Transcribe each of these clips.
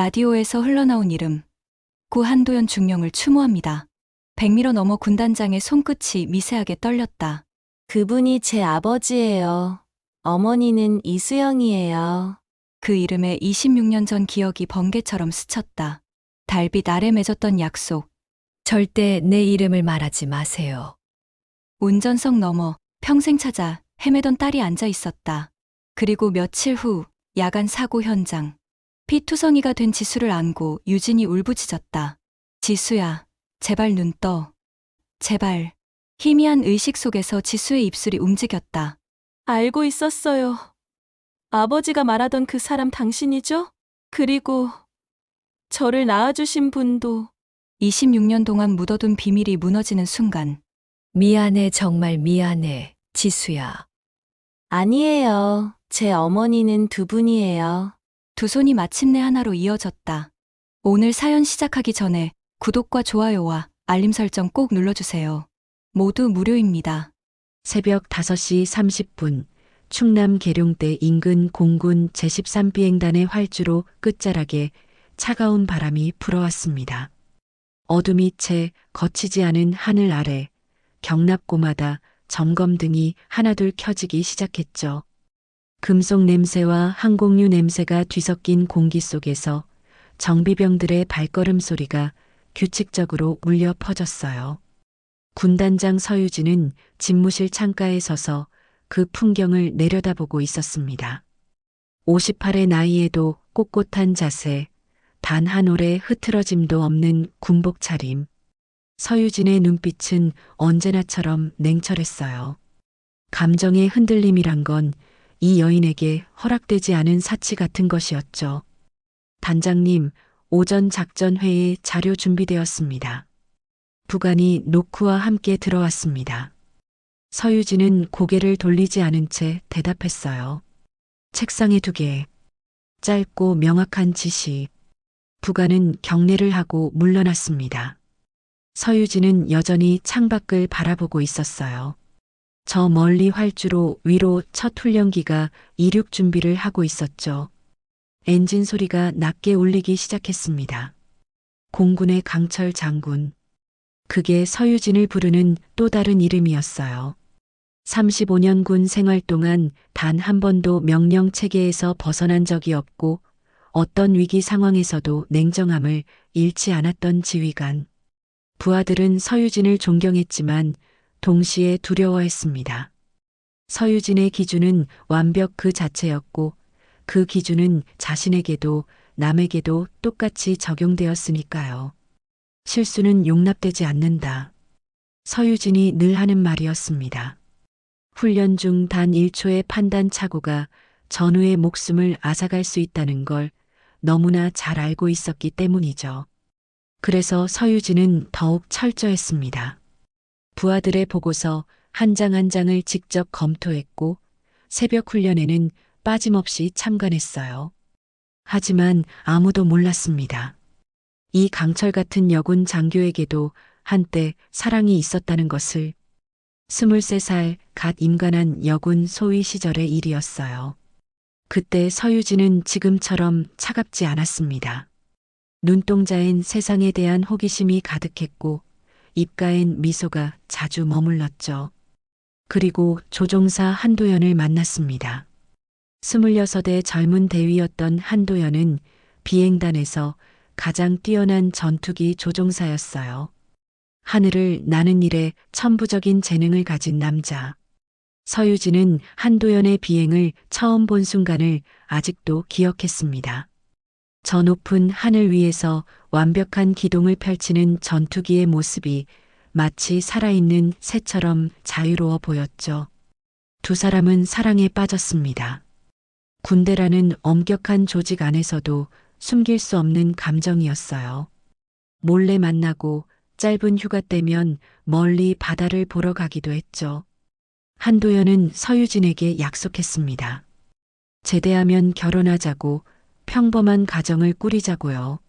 라디오에서 흘러나온 이름. 구 한도연 중령을 추모합니다. 100m 넘어 군단장의 손끝이 미세하게 떨렸다. 그분이 제 아버지예요. 어머니는 이수영이에요. 그 이름에 26년 전 기억이 번개처럼 스쳤다. 달빛 아래 맺었던 약속. 절대 내 이름을 말하지 마세요. 운전석 너머 평생 찾아 헤매던 딸이 앉아 있었다. 그리고 며칠 후 야간 사고 현장. 피투성이가 된 지수를 안고 유진이 울부짖었다. 지수야, 제발 눈 떠. 제발. 희미한 의식 속에서 지수의 입술이 움직였다. 알고 있었어요. 아버지가 말하던 그 사람 당신이죠? 그리고 저를 낳아주신 분도 26년 동안 묻어둔 비밀이 무너지는 순간. 미안해, 정말 미안해, 지수야. 아니에요. 제 어머니는 두 분이에요. 두 손이 마침내 하나로 이어졌다. 오늘 사연 시작하기 전에 구독과 좋아요와 알림 설정 꼭 눌러주세요. 모두 무료입니다. 새벽 5시 30분 충남 계룡대 인근 공군 제13비행단의 활주로 끝자락에 차가운 바람이 불어왔습니다. 어둠이 채 거치지 않은 하늘 아래 경납고마다 점검등이 하나둘 켜지기 시작했죠. 금속 냄새와 항공유 냄새가 뒤섞인 공기 속에서 정비병들의 발걸음 소리가 규칙적으로 울려 퍼졌어요. 군단장 서유진은 집무실 창가에 서서 그 풍경을 내려다보고 있었습니다. 58의 나이에도 꼿꼿한 자세, 단 한 올의 흐트러짐도 없는 군복 차림. 서유진의 눈빛은 언제나처럼 냉철했어요. 감정의 흔들림이란 건 이 여인에게 허락되지 않은 사치 같은 것이었죠. 단장님, 오전 작전회의 자료 준비되었습니다. 부관이 노크와 함께 들어왔습니다. 서유진은 고개를 돌리지 않은 채 대답했어요. 책상에 2개. 짧고 명확한 지시. 부관은 경례를 하고 물러났습니다. 서유진은 여전히 창밖을 바라보고 있었어요. 저 멀리 활주로 위로 첫 훈련기가 이륙 준비를 하고 있었죠. 엔진 소리가 낮게 울리기 시작했습니다. 공군의 강철 장군. 그게 서유진을 부르는 또 다른 이름이었어요. 35년 군 생활 동안 단 한 번도 명령 체계에서 벗어난 적이 없고 어떤 위기 상황에서도 냉정함을 잃지 않았던 지휘관. 부하들은 서유진을 존경했지만 동시에 두려워했습니다. 서유진의 기준은 완벽 그 자체였고 그 기준은 자신에게도 남에게도 똑같이 적용되었으니까요. 실수는 용납되지 않는다. 서유진이 늘 하는 말이었습니다. 훈련 중 단 1초의 판단 착오가 전우의 목숨을 앗아갈 수 있다는 걸 너무나 잘 알고 있었기 때문이죠. 그래서 서유진은 더욱 철저했습니다. 부하들의 보고서 한 장 한 장을 직접 검토했고 새벽 훈련에는 빠짐없이 참관했어요. 하지만 아무도 몰랐습니다. 이 강철 같은 여군 장교에게도 한때 사랑이 있었다는 것을. 23살 갓 임관한 여군 소위 시절의 일이었어요. 그때 서유진은 지금처럼 차갑지 않았습니다. 눈동자엔 세상에 대한 호기심이 가득했고 입가엔 미소가 자주 머물렀죠. 그리고 조종사 한도연을 만났습니다. 26의 젊은 대위였던 한도연은 비행단에서 가장 뛰어난 전투기 조종사였어요. 하늘을 나는 일에 천부적인 재능을 가진 남자. 서유진은 한도연의 비행을 처음 본 순간을 아직도 기억했습니다. 저 높은 하늘 위에서 완벽한 기동을 펼치는 전투기의 모습이 마치 살아있는 새처럼 자유로워 보였죠. 두 사람은 사랑에 빠졌습니다. 군대라는 엄격한 조직 안에서도 숨길 수 없는 감정이었어요. 몰래 만나고 짧은 휴가 때면 멀리 바다를 보러 가기도 했죠. 한도연은 서유진에게 약속했습니다. 제대하면 결혼하자고, 평범한 가정을 꾸리자고요.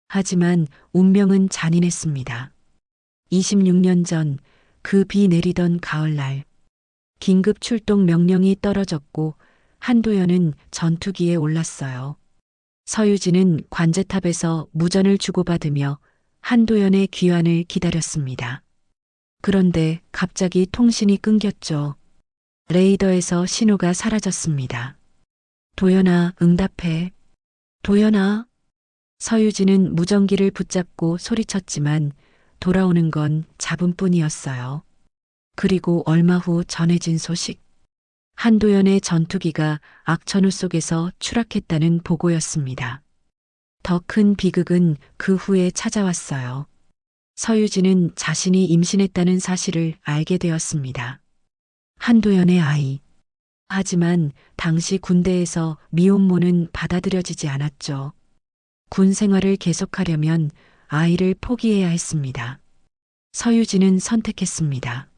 하지만 운명은 잔인했습니다. 26년 전 그 비 내리던 가을날 긴급 출동 명령이 떨어졌고 한도연은 전투기에 올랐어요. 서유진은 관제탑에서 무전을 주고받으며 한도연의 귀환을 기다렸습니다. 그런데 갑자기 통신이 끊겼죠. 레이더에서 신호가 사라졌습니다. 도연아, 응답해. 도연아. 서유진은 무전기를 붙잡고 소리쳤지만 돌아오는 건 잡음뿐이었어요. 그리고 얼마 후 전해진 소식. 한도연의 전투기가 악천후 속에서 추락했다는 보고였습니다. 더 큰 비극은 그 후에 찾아왔어요. 서유진은 자신이 임신했다는 사실을 알게 되었습니다. 한도연의 아이. 하지만 당시 군대에서 미혼모는 받아들여지지 않았죠. 군 생활을 계속하려면 아이를 포기해야 했습니다. 서유진은 선택했습니다.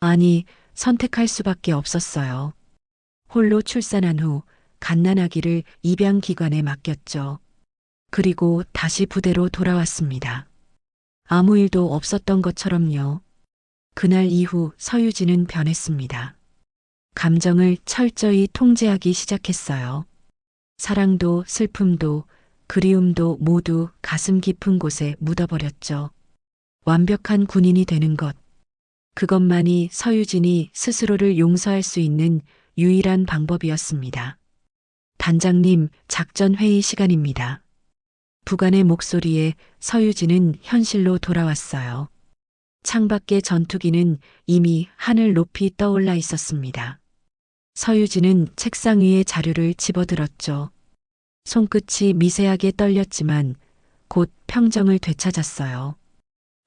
아니, 선택할 수밖에 없었어요. 홀로 출산한 후 갓난아기를 입양기관에 맡겼죠. 그리고 다시 부대로 돌아왔습니다. 아무 일도 없었던 것처럼요. 그날 이후 서유진은 변했습니다. 감정을 철저히 통제하기 시작했어요. 사랑도 슬픔도 그리움도 모두 가슴 깊은 곳에 묻어버렸죠. 완벽한 군인이 되는 것. 그것만이 서유진이 스스로를 용서할 수 있는 유일한 방법이었습니다. 단장님, 작전 회의 시간입니다. 부관의 목소리에 서유진은 현실로 돌아왔어요. 창밖의 전투기는 이미 하늘 높이 떠올라 있었습니다. 서유진은 책상 위에 자료를 집어들었죠. 손끝이 미세하게 떨렸지만 곧 평정을 되찾았어요.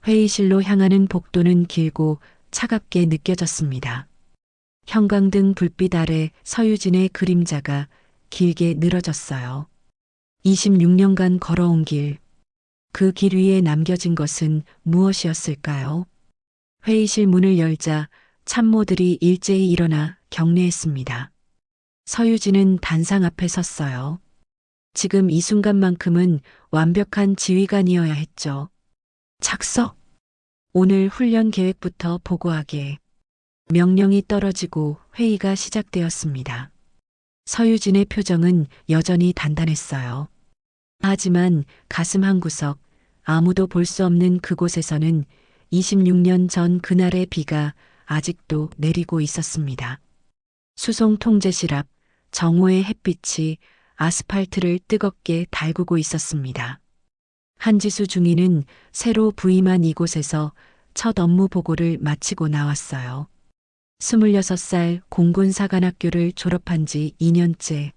회의실로 향하는 복도는 길고 차갑게 느껴졌습니다. 형광등 불빛 아래 서유진의 그림자가 길게 늘어졌어요. 26년간 걸어온 길. 그 길 위에 남겨진 것은 무엇이었을까요? 회의실 문을 열자 참모들이 일제히 일어나 경례했습니다. 서유진은 단상 앞에 섰어요. 지금 이 순간만큼은 완벽한 지휘관이어야 했죠. 착석. 오늘 훈련 계획부터 보고하게. 명령이 떨어지고 회의가 시작되었습니다. 서유진의 표정은 여전히 단단했어요. 하지만 가슴 한구석, 아무도 볼 수 없는 그곳에서는 26년 전 그날의 비가 아직도 내리고 있었습니다. 수송 통제실 앞 정오의 햇빛이 아스팔트를 뜨겁게 달구고 있었습니다. 한지수 중위는 새로 부임한 이곳에서 첫 업무 보고를 마치고 나왔어요. 26살 공군사관학교를 졸업한 지 2년째.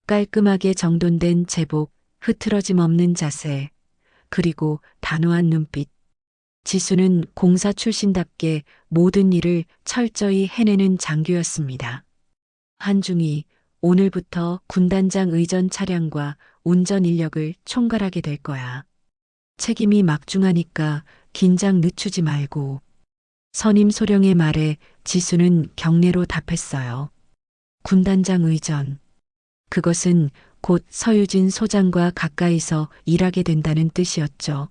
깔끔하게 정돈된 제복, 흐트러짐 없는 자세, 그리고 단호한 눈빛. 지수는 공사 출신답게 모든 일을 철저히 해내는 장교였습니다. 한중이 오늘부터 군단장 의전 차량과 운전 인력을 총괄하게 될 거야. 책임이 막중하니까 긴장 늦추지 말고. 선임 소령의 말에 지수는 경례로 답했어요. 군단장 의전. 그것은 곧 서유진 소장과 가까이서 일하게 된다는 뜻이었죠.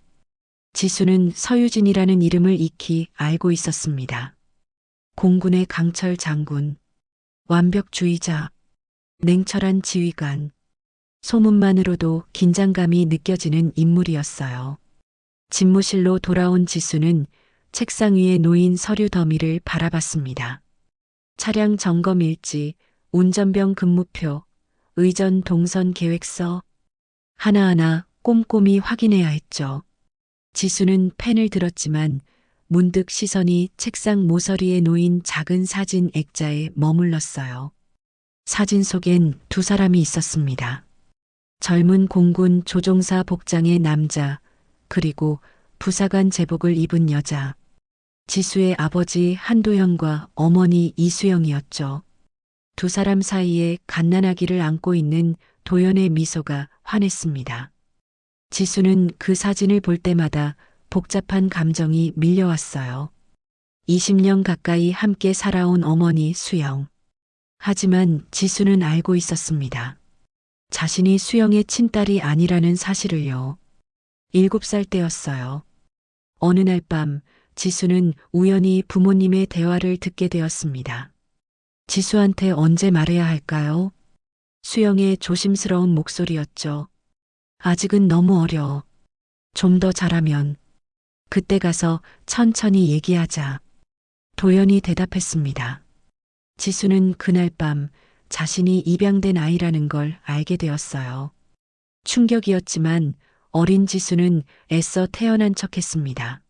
지수는 서유진이라는 이름을 익히 알고 있었습니다. 공군의 강철 장군, 완벽주의자, 냉철한 지휘관, 소문만으로도 긴장감이 느껴지는 인물이었어요. 집무실로 돌아온 지수는 책상 위에 놓인 서류 더미를 바라봤습니다. 차량 점검 일지, 운전병 근무표, 의전 동선 계획서, 하나하나 꼼꼼히 확인해야 했죠. 지수는 펜을 들었지만 문득 시선이 책상 모서리에 놓인 작은 사진 액자에 머물렀어요. 사진 속엔 두 사람이 있었습니다. 젊은 공군 조종사 복장의 남자, 그리고 부사관 제복을 입은 여자. 지수의 아버지 한도현과 어머니 이수영이었죠. 두 사람 사이에 갓난아기를 안고 있는 도연의 미소가 환했습니다. 지수는 그 사진을 볼 때마다 복잡한 감정이 밀려왔어요. 20년 가까이 함께 살아온 어머니 수영. 하지만 지수는 알고 있었습니다. 자신이 수영의 친딸이 아니라는 사실을요. 7살 때였어요. 어느 날 밤 지수는 우연히 부모님의 대화를 듣게 되었습니다. 지수한테 언제 말해야 할까요? 수영의 조심스러운 목소리였죠. 아직은 너무 어려. 좀 더 자라면 그때 가서 천천히 얘기하자. 도연이 대답했습니다. 지수는 그날 밤 자신이 입양된 아이라는 걸 알게 되었어요. 충격이었지만 어린 지수는 애써 태어난 척 했습니다.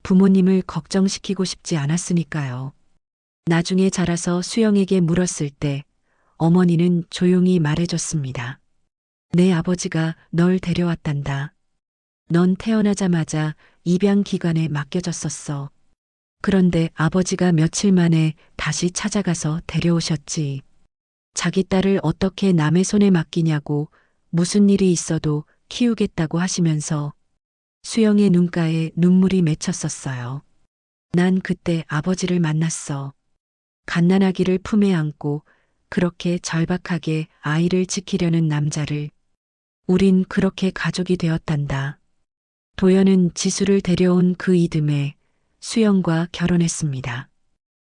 부모님을 걱정시키고 싶지 않았으니까요. 나중에 자라서 수영에게 물었을 때 어머니는 조용히 말해줬습니다. 내 아버지가 널 데려왔단다. 넌 태어나자마자 입양기관에 맡겨졌었어. 그런데 아버지가 며칠 만에 다시 찾아가서 데려오셨지. 자기 딸을 어떻게 남의 손에 맡기냐고 무슨 일이 있어도 키우겠다고 하시면서 수영의 눈가에 눈물이 맺혔었어요. 난 그때 아버지를 만났어. 갓난아기를 품에 안고 그렇게 절박하게 아이를 지키려는 남자를. 우린 그렇게 가족이 되었단다. 도연은 지수를 데려온 그 이듬해 수영과 결혼했습니다.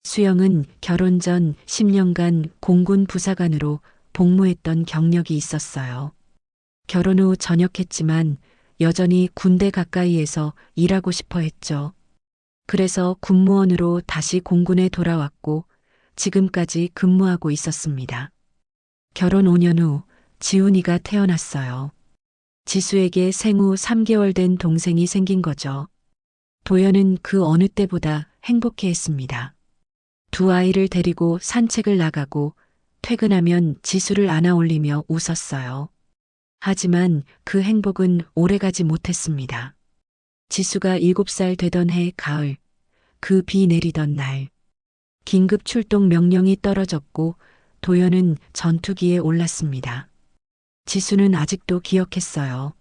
수영은 결혼 전 10년간 공군 부사관으로 복무했던 경력이 있었어요. 결혼 후 전역했지만 여전히 군대 가까이에서 일하고 싶어 했죠. 그래서 군무원으로 다시 공군에 돌아왔고 지금까지 근무하고 있었습니다. 결혼 5년 후 지훈이가 태어났어요. 지수에게 생후 3개월 된 동생이 생긴 거죠. 도연은 그 어느 때보다 행복해했습니다. 두 아이를 데리고 산책을 나가고 퇴근하면 지수를 안아 올리며 웃었어요. 하지만 그 행복은 오래가지 못했습니다. 지수가 7살 되던 해 가을, 그 비 내리던 날, 긴급 출동 명령이 떨어졌고 도연은 전투기에 올랐습니다. 지수는 아직도 기억했어요.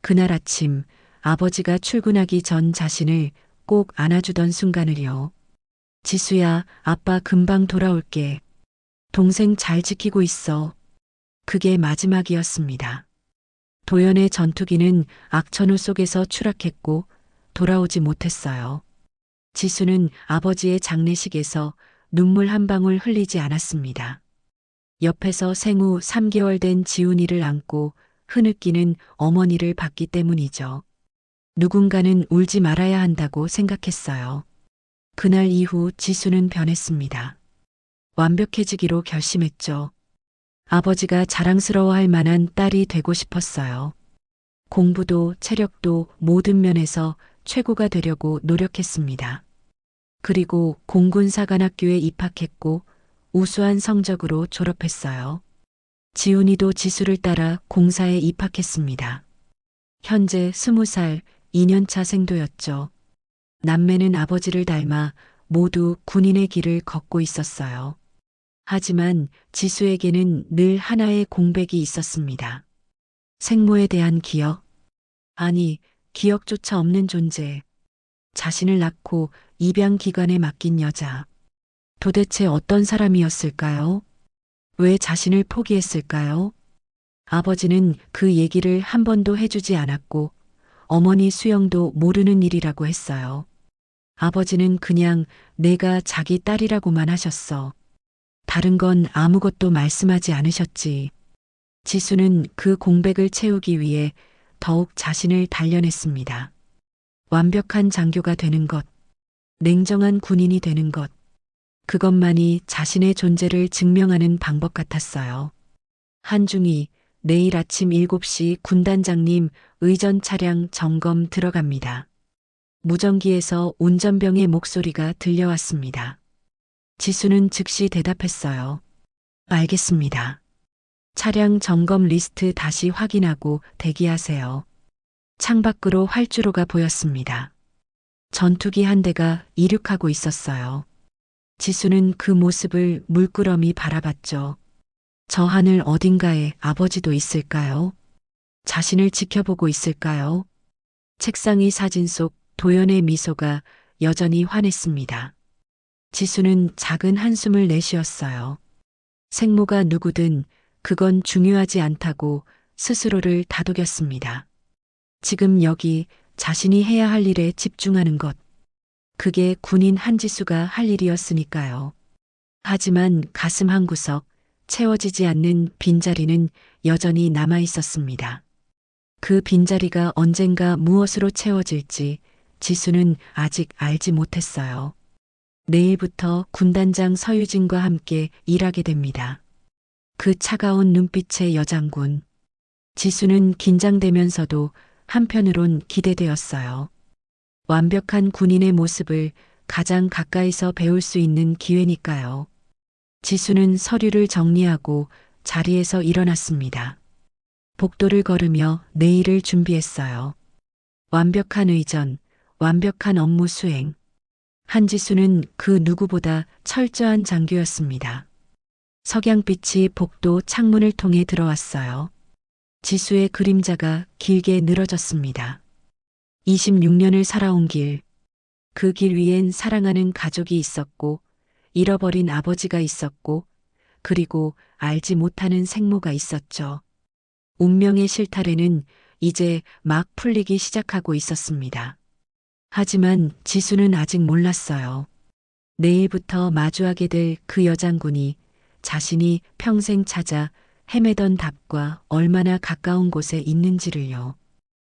그날 아침 아버지가 출근하기 전 자신을 꼭 안아주던 순간을요. 지수야, 아빠 금방 돌아올게. 동생 잘 지키고 있어. 그게 마지막이었습니다. 도연의 전투기는 악천후 속에서 추락했고 돌아오지 못했어요. 지수는 아버지의 장례식에서 눈물 한 방울 흘리지 않았습니다. 옆에서 생후 3개월 된 지훈이를 안고 흐느끼는 어머니를 봤기 때문이죠. 누군가는 울지 말아야 한다고 생각했어요. 그날 이후 지수는 변했습니다. 완벽해지기로 결심했죠. 아버지가 자랑스러워할 만한 딸이 되고 싶었어요. 공부도 체력도 모든 면에서 최고가 되려고 노력했습니다. 그리고 공군사관학교에 입학했고 우수한 성적으로 졸업했어요. 지훈이도 지수를 따라 공사에 입학했습니다. 현재 20살 2년차 생도였죠. 남매는 아버지를 닮아 모두 군인의 길을 걷고 있었어요. 하지만 지수에게는 늘 하나의 공백이 있었습니다. 생모에 대한 기억? 아니, 기억조차 없는 존재. 자신을 낳고 입양기관에 맡긴 여자. 도대체 어떤 사람이었을까요? 왜 자신을 포기했을까요? 아버지는 그 얘기를 한 번도 해주지 않았고 어머니 수영도 모르는 일이라고 했어요. 아버지는 그냥 내가 자기 딸이라고만 하셨어. 다른 건 아무것도 말씀하지 않으셨지. 지수는 그 공백을 채우기 위해 더욱 자신을 단련했습니다. 완벽한 장교가 되는 것, 냉정한 군인이 되는 것, 그것만이 자신의 존재를 증명하는 방법 같았어요. 한중이 내일 아침 7시 군단장님 의전 차량 점검 들어갑니다. 무전기에서 운전병의 목소리가 들려왔습니다. 지수는 즉시 대답했어요. 알겠습니다. 차량 점검 리스트 다시 확인하고 대기하세요. 창밖으로 활주로가 보였습니다. 전투기 한 대가 이륙하고 있었어요. 지수는 그 모습을 물끄러미 바라봤죠. 저 하늘 어딘가에 아버지도 있을까요? 자신을 지켜보고 있을까요? 책상 위 사진 속 도연의 미소가 여전히 환했습니다. 지수는 작은 한숨을 내쉬었어요. 생모가 누구든 그건 중요하지 않다고 스스로를 다독였습니다. 지금 여기 자신이 해야 할 일에 집중하는 것. 그게 군인 한지수가 할 일이었으니까요. 하지만 가슴 한구석 채워지지 않는 빈자리는 여전히 남아 있었습니다. 그 빈자리가 언젠가 무엇으로 채워질지 지수는 아직 알지 못했어요. 내일부터 군단장 서유진과 함께 일하게 됩니다. 그 차가운 눈빛의 여장군. 지수는 긴장되면서도 한편으론 기대되었어요. 완벽한 군인의 모습을 가장 가까이서 배울 수 있는 기회니까요. 지수는 서류를 정리하고 자리에서 일어났습니다. 복도를 걸으며 내일을 준비했어요. 완벽한 의전, 완벽한 업무 수행. 한지수는 그 누구보다 철저한 장교였습니다. 석양빛이 복도 창문을 통해 들어왔어요. 지수의 그림자가 길게 늘어졌습니다. 26년을 살아온 길. 그 길 위엔 사랑하는 가족이 있었고, 잃어버린 아버지가 있었고, 그리고 알지 못하는 생모가 있었죠. 운명의 실타래는 이제 막 풀리기 시작하고 있었습니다. 하지만 지수는 아직 몰랐어요. 내일부터 마주하게 될 그 여장군이 자신이 평생 찾아 헤매던 답과 얼마나 가까운 곳에 있는지를요.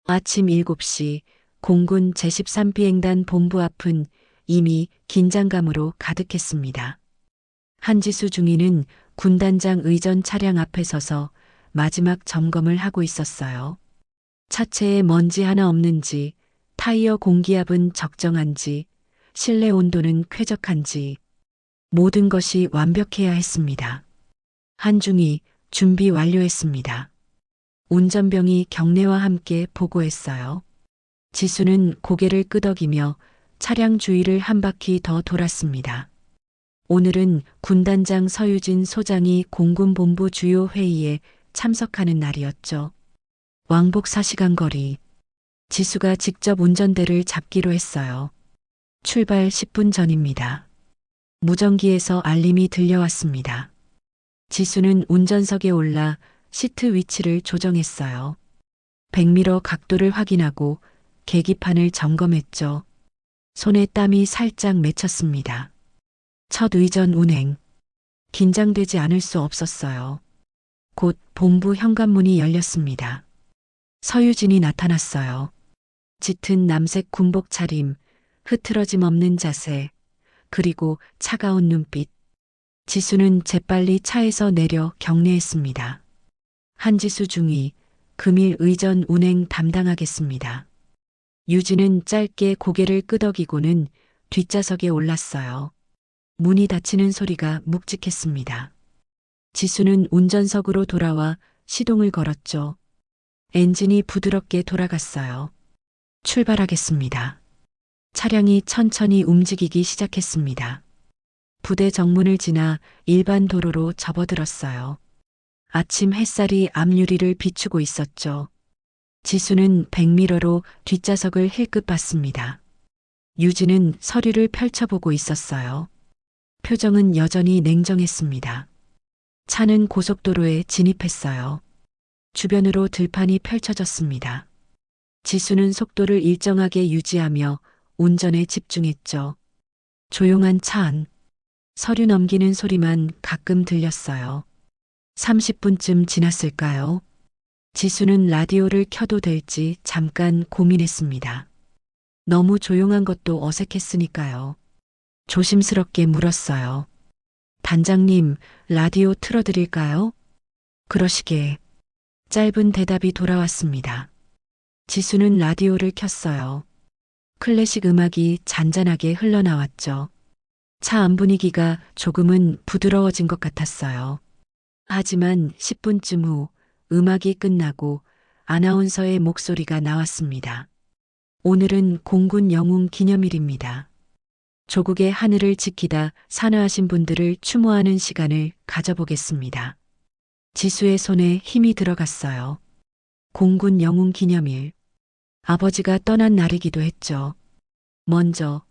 아침 7시 공군 제13비행단 본부 앞은 이미 긴장감으로 가득했습니다. 한지수 중위는 군단장 의전 차량 앞에 서서 마지막 점검을 하고 있었어요. 차체에 먼지 하나 없는지, 타이어 공기압은 적정한지, 실내 온도는 쾌적한지, 모든 것이 완벽해야 했습니다. 한중이 준비 완료했습니다. 운전병이 경례와 함께 보고했어요. 지수는 고개를 끄덕이며 차량 주위를 한 바퀴 더 돌았습니다. 오늘은 군단장 서유진 소장이 공군본부 주요 회의에 참석하는 날이었죠. 왕복 4시간 거리. 지수가 직접 운전대를 잡기로 했어요. 출발 10분 전입니다. 무전기에서 알림이 들려왔습니다. 지수는 운전석에 올라 시트 위치를 조정했어요. 100미러 각도를 확인하고 계기판을 점검했죠. 손에 땀이 살짝 맺혔습니다. 첫 의전 운행. 긴장되지 않을 수 없었어요. 곧 본부 현관문이 열렸습니다. 서유진이 나타났어요. 짙은 남색 군복 차림, 흐트러짐 없는 자세, 그리고 차가운 눈빛. 지수는 재빨리 차에서 내려 경례했습니다. 한지수 중위, 금일 의전 운행 담당하겠습니다. 유진은 짧게 고개를 끄덕이고는 뒷좌석에 올랐어요. 문이 닫히는 소리가 묵직했습니다. 지수는 운전석으로 돌아와 시동을 걸었죠. 엔진이 부드럽게 돌아갔어요. 출발하겠습니다. 차량이 천천히 움직이기 시작했습니다. 부대 정문을 지나 일반 도로로 접어들었어요. 아침 햇살이 앞유리를 비추고 있었죠. 지수는 100미러로 뒷좌석을 힐끗 봤습니다. 유진은 서류를 펼쳐보고 있었어요. 표정은 여전히 냉정했습니다. 차는 고속도로에 진입했어요. 주변으로 들판이 펼쳐졌습니다. 지수는 속도를 일정하게 유지하며 운전에 집중했죠. 조용한 차 안. 서류 넘기는 소리만 가끔 들렸어요. 30분쯤 지났을까요? 지수는 라디오를 켜도 될지 잠깐 고민했습니다. 너무 조용한 것도 어색했으니까요. 조심스럽게 물었어요. 단장님, 라디오 틀어드릴까요? 그러시게. 짧은 대답이 돌아왔습니다. 지수는 라디오를 켰어요. 클래식 음악이 잔잔하게 흘러나왔죠. 차 안 분위기가 조금은 부드러워진 것 같았어요. 하지만 10분쯤 후 음악이 끝나고 아나운서의 목소리가 나왔습니다. 오늘은 공군 영웅 기념일입니다. 조국의 하늘을 지키다 산화하신 분들을 추모하는 시간을 가져보겠습니다. 지수의 손에 힘이 들어갔어요. 공군 영웅 기념일. 아버지가 떠난 날이기도 했죠. 먼저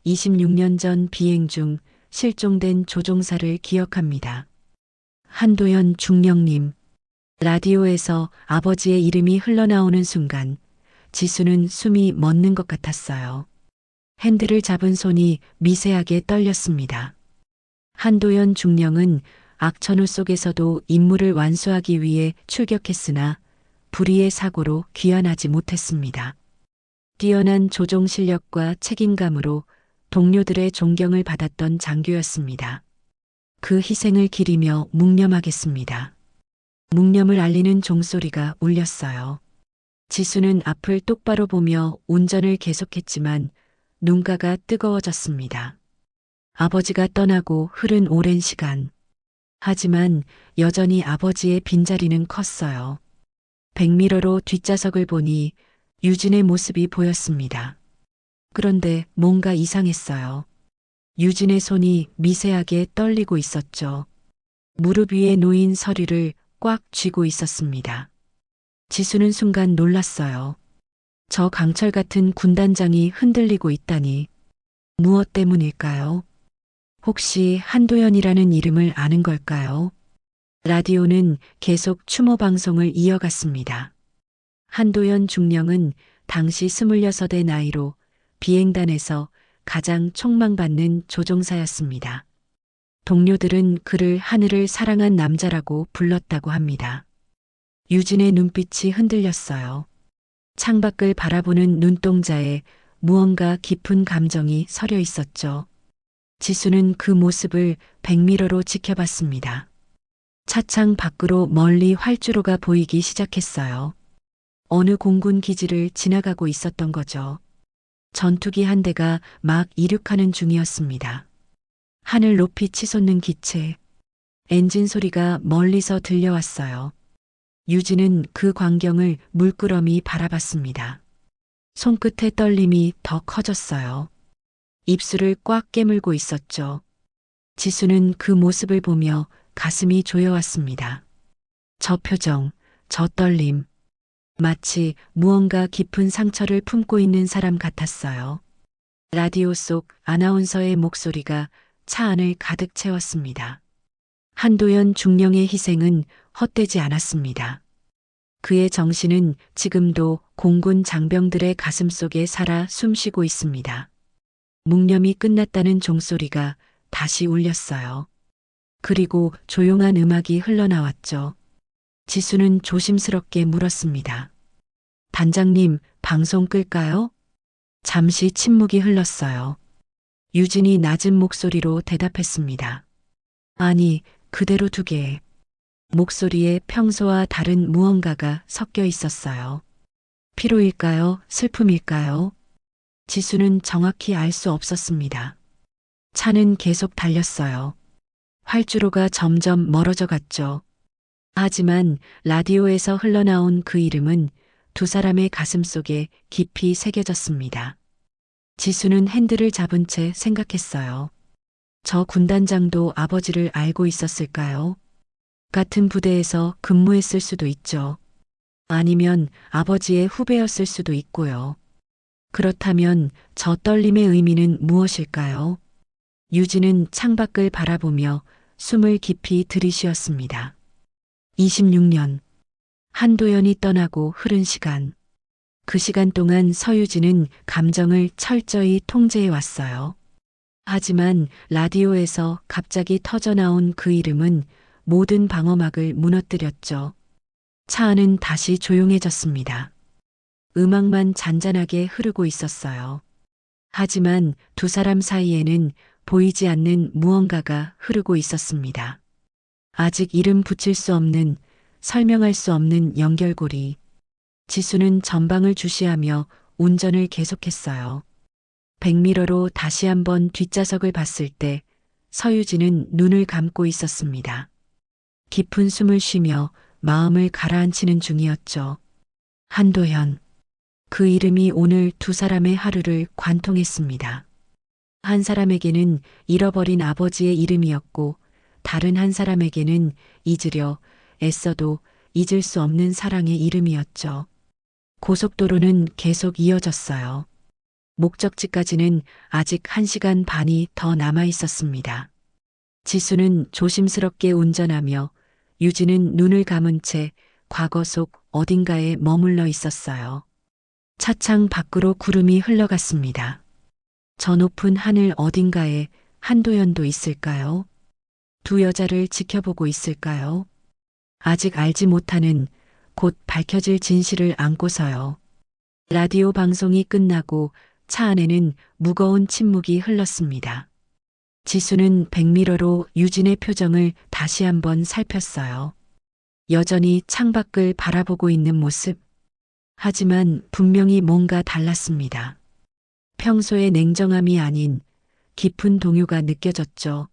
26년 전 비행 중 실종된 조종사를 기억합니다. 한도연 중령님. 라디오에서 아버지의 이름이 흘러나오는 순간 지수는 숨이 멎는 것 같았어요. 핸들을 잡은 손이 미세하게 떨렸습니다. 한도연 중령은 악천후 속에서도 임무를 완수하기 위해 출격했으나 불의의 사고로 귀환하지 못했습니다. 뛰어난 조종 실력과 책임감으로 동료들의 존경을 받았던 장교였습니다. 그 희생을 기리며 묵념하겠습니다. 묵념을 알리는 종소리가 울렸어요. 지수는 앞을 똑바로 보며 운전을 계속했지만 눈가가 뜨거워졌습니다. 아버지가 떠나고 흐른 오랜 시간. 하지만 여전히 아버지의 빈자리는 컸어요. 백미러로 뒷좌석을 보니 유진의 모습이 보였습니다. 그런데 뭔가 이상했어요. 유진의 손이 미세하게 떨리고 있었죠. 무릎 위에 놓인 서류를 꽉 쥐고 있었습니다. 지수는 순간 놀랐어요. 저 강철 같은 군단장이 흔들리고 있다니. 무엇 때문일까요? 혹시 한도연이라는 이름을 아는 걸까요? 라디오는 계속 추모 방송을 이어갔습니다. 한도연 중령은 당시 26의 나이로 비행단에서 가장 촉망받는 조종사였습니다. 동료들은 그를 하늘을 사랑한 남자라고 불렀다고 합니다. 유진의 눈빛이 흔들렸어요. 창밖을 바라보는 눈동자에 무언가 깊은 감정이 서려 있었죠. 지수는 그 모습을 백미러로 지켜봤습니다. 차창 밖으로 멀리 활주로가 보이기 시작했어요. 어느 공군 기지를 지나가고 있었던 거죠. 전투기 한 대가 막 이륙하는 중이었습니다. 하늘 높이 치솟는 기체, 엔진 소리가 멀리서 들려왔어요. 유진은 그 광경을 물끄러미 바라봤습니다. 손끝의 떨림이 더 커졌어요. 입술을 꽉 깨물고 있었죠. 지수는 그 모습을 보며 가슴이 조여왔습니다. 저 표정, 저 떨림. 마치 무언가 깊은 상처를 품고 있는 사람 같았어요. 라디오 속 아나운서의 목소리가 차 안을 가득 채웠습니다. 한도연 중령의 희생은 헛되지 않았습니다. 그의 정신은 지금도 공군 장병들의 가슴 속에 살아 숨쉬고 있습니다. 묵념이 끝났다는 종소리가 다시 울렸어요. 그리고 조용한 음악이 흘러나왔죠. 지수는 조심스럽게 물었습니다. 단장님, 방송 끌까요? 잠시 침묵이 흘렀어요. 유진이 낮은 목소리로 대답했습니다. 아니, 그대로 두게. 목소리에 평소와 다른 무언가가 섞여 있었어요. 피로일까요? 슬픔일까요? 지수는 정확히 알 수 없었습니다. 차는 계속 달렸어요. 활주로가 점점 멀어져 갔죠. 하지만 라디오에서 흘러나온 그 이름은 두 사람의 가슴 속에 깊이 새겨졌습니다. 지수는 핸들을 잡은 채 생각했어요. 저 군단장도 아버지를 알고 있었을까요? 같은 부대에서 근무했을 수도 있죠. 아니면 아버지의 후배였을 수도 있고요. 그렇다면 저 떨림의 의미는 무엇일까요? 유진은 창밖을 바라보며 숨을 깊이 들이쉬었습니다. 26년. 한도연이 떠나고 흐른 시간. 그 시간 동안 서유진은 감정을 철저히 통제해 왔어요. 하지만 라디오에서 갑자기 터져나온 그 이름은 모든 방어막을 무너뜨렸죠. 차 안은 다시 조용해졌습니다. 음악만 잔잔하게 흐르고 있었어요. 하지만 두 사람 사이에는 보이지 않는 무언가가 흐르고 있었습니다. 아직 이름 붙일 수 없는, 설명할 수 없는 연결고리. 지수는 전방을 주시하며 운전을 계속했어요. 백미러로 다시 한번 뒷좌석을 봤을 때 서유진은 눈을 감고 있었습니다. 깊은 숨을 쉬며 마음을 가라앉히는 중이었죠. 한도연. 그 이름이 오늘 두 사람의 하루를 관통했습니다. 한 사람에게는 잃어버린 아버지의 이름이었고 다른 한 사람에게는 잊으려 애써도 잊을 수 없는 사랑의 이름이었죠. 고속도로는 계속 이어졌어요. 목적지까지는 아직 1시간 반이 더 남아 있었습니다. 지수는 조심스럽게 운전하며 유진은 눈을 감은 채 과거 속 어딘가에 머물러 있었어요. 차창 밖으로 구름이 흘러갔습니다. 저 높은 하늘 어딘가에 한도연도 있을까요? 두 여자를 지켜보고 있을까요? 아직 알지 못하는 곧 밝혀질 진실을 안고서요. 라디오 방송이 끝나고 차 안에는 무거운 침묵이 흘렀습니다. 지수는 백미러로 유진의 표정을 다시 한번 살폈어요. 여전히 창밖을 바라보고 있는 모습. 하지만 분명히 뭔가 달랐습니다. 평소의 냉정함이 아닌 깊은 동요가 느껴졌죠.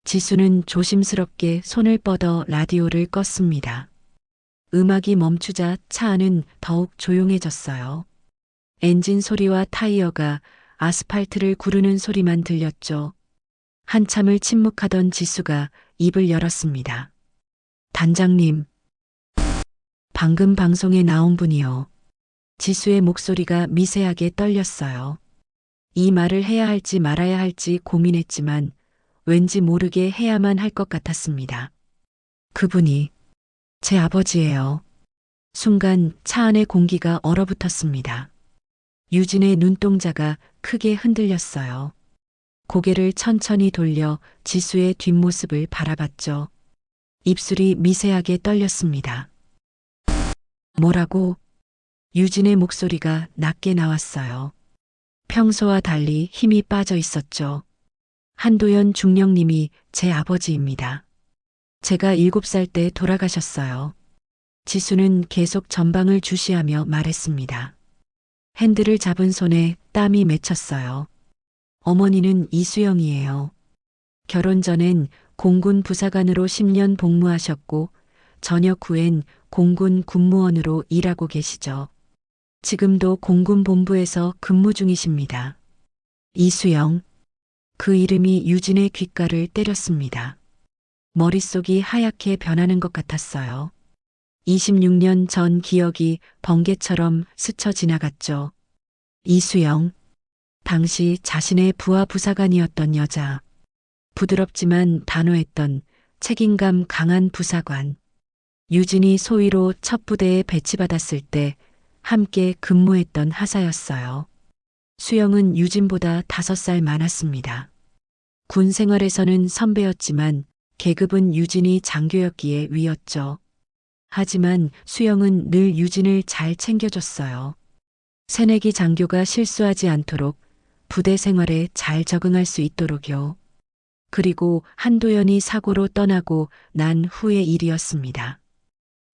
지수는 조심스럽게 손을 뻗어 라디오를 껐습니다. 음악이 멈추자 차 안은 더욱 조용해졌어요. 엔진 소리와 타이어가 아스팔트를 구르는 소리만 들렸죠. 한참을 침묵하던 지수가 입을 열었습니다. 단장님. 방금 방송에 나온 분이요. 지수의 목소리가 미세하게 떨렸어요. 이 말을 해야 할지 말아야 할지 고민했지만 왠지 모르게 해야만 할 것 같았습니다. 그분이 제 아버지예요. 순간 차 안의 공기가 얼어붙었습니다. 유진의 눈동자가 크게 흔들렸어요. 고개를 천천히 돌려 지수의 뒷모습을 바라봤죠. 입술이 미세하게 떨렸습니다. 뭐라고? 유진의 목소리가 낮게 나왔어요. 평소와 달리 힘이 빠져 있었죠. 한도연 중령님이 제 아버지입니다. 제가 7살 때 돌아가셨어요. 지수는 계속 전방을 주시하며 말했습니다. 핸들을 잡은 손에 땀이 맺혔어요. 어머니는 이수영이에요. 결혼 전엔 공군 부사관으로 10년 복무하셨고 전역 후엔 공군 군무원으로 일하고 계시죠. 지금도 공군 본부에서 근무 중이십니다. 이수영. 그 이름이 유진의 귓가를 때렸습니다. 머릿속이 하얗게 변하는 것 같았어요. 26년 전 기억이 번개처럼 스쳐 지나갔죠. 이수영. 당시 자신의 부하 부사관이었던 여자. 부드럽지만 단호했던 책임감 강한 부사관. 유진이 소위로 첫 부대에 배치받았을 때 함께 근무했던 하사였어요. 수영은 유진보다 5살 많았습니다. 군 생활에서는 선배였지만 계급은 유진이 장교였기에 위였죠. 하지만 수영은 늘 유진을 잘 챙겨줬어요. 새내기 장교가 실수하지 않도록 부대 생활에 잘 적응할 수 있도록요. 그리고 한도연이 사고로 떠나고 난 후의 일이었습니다.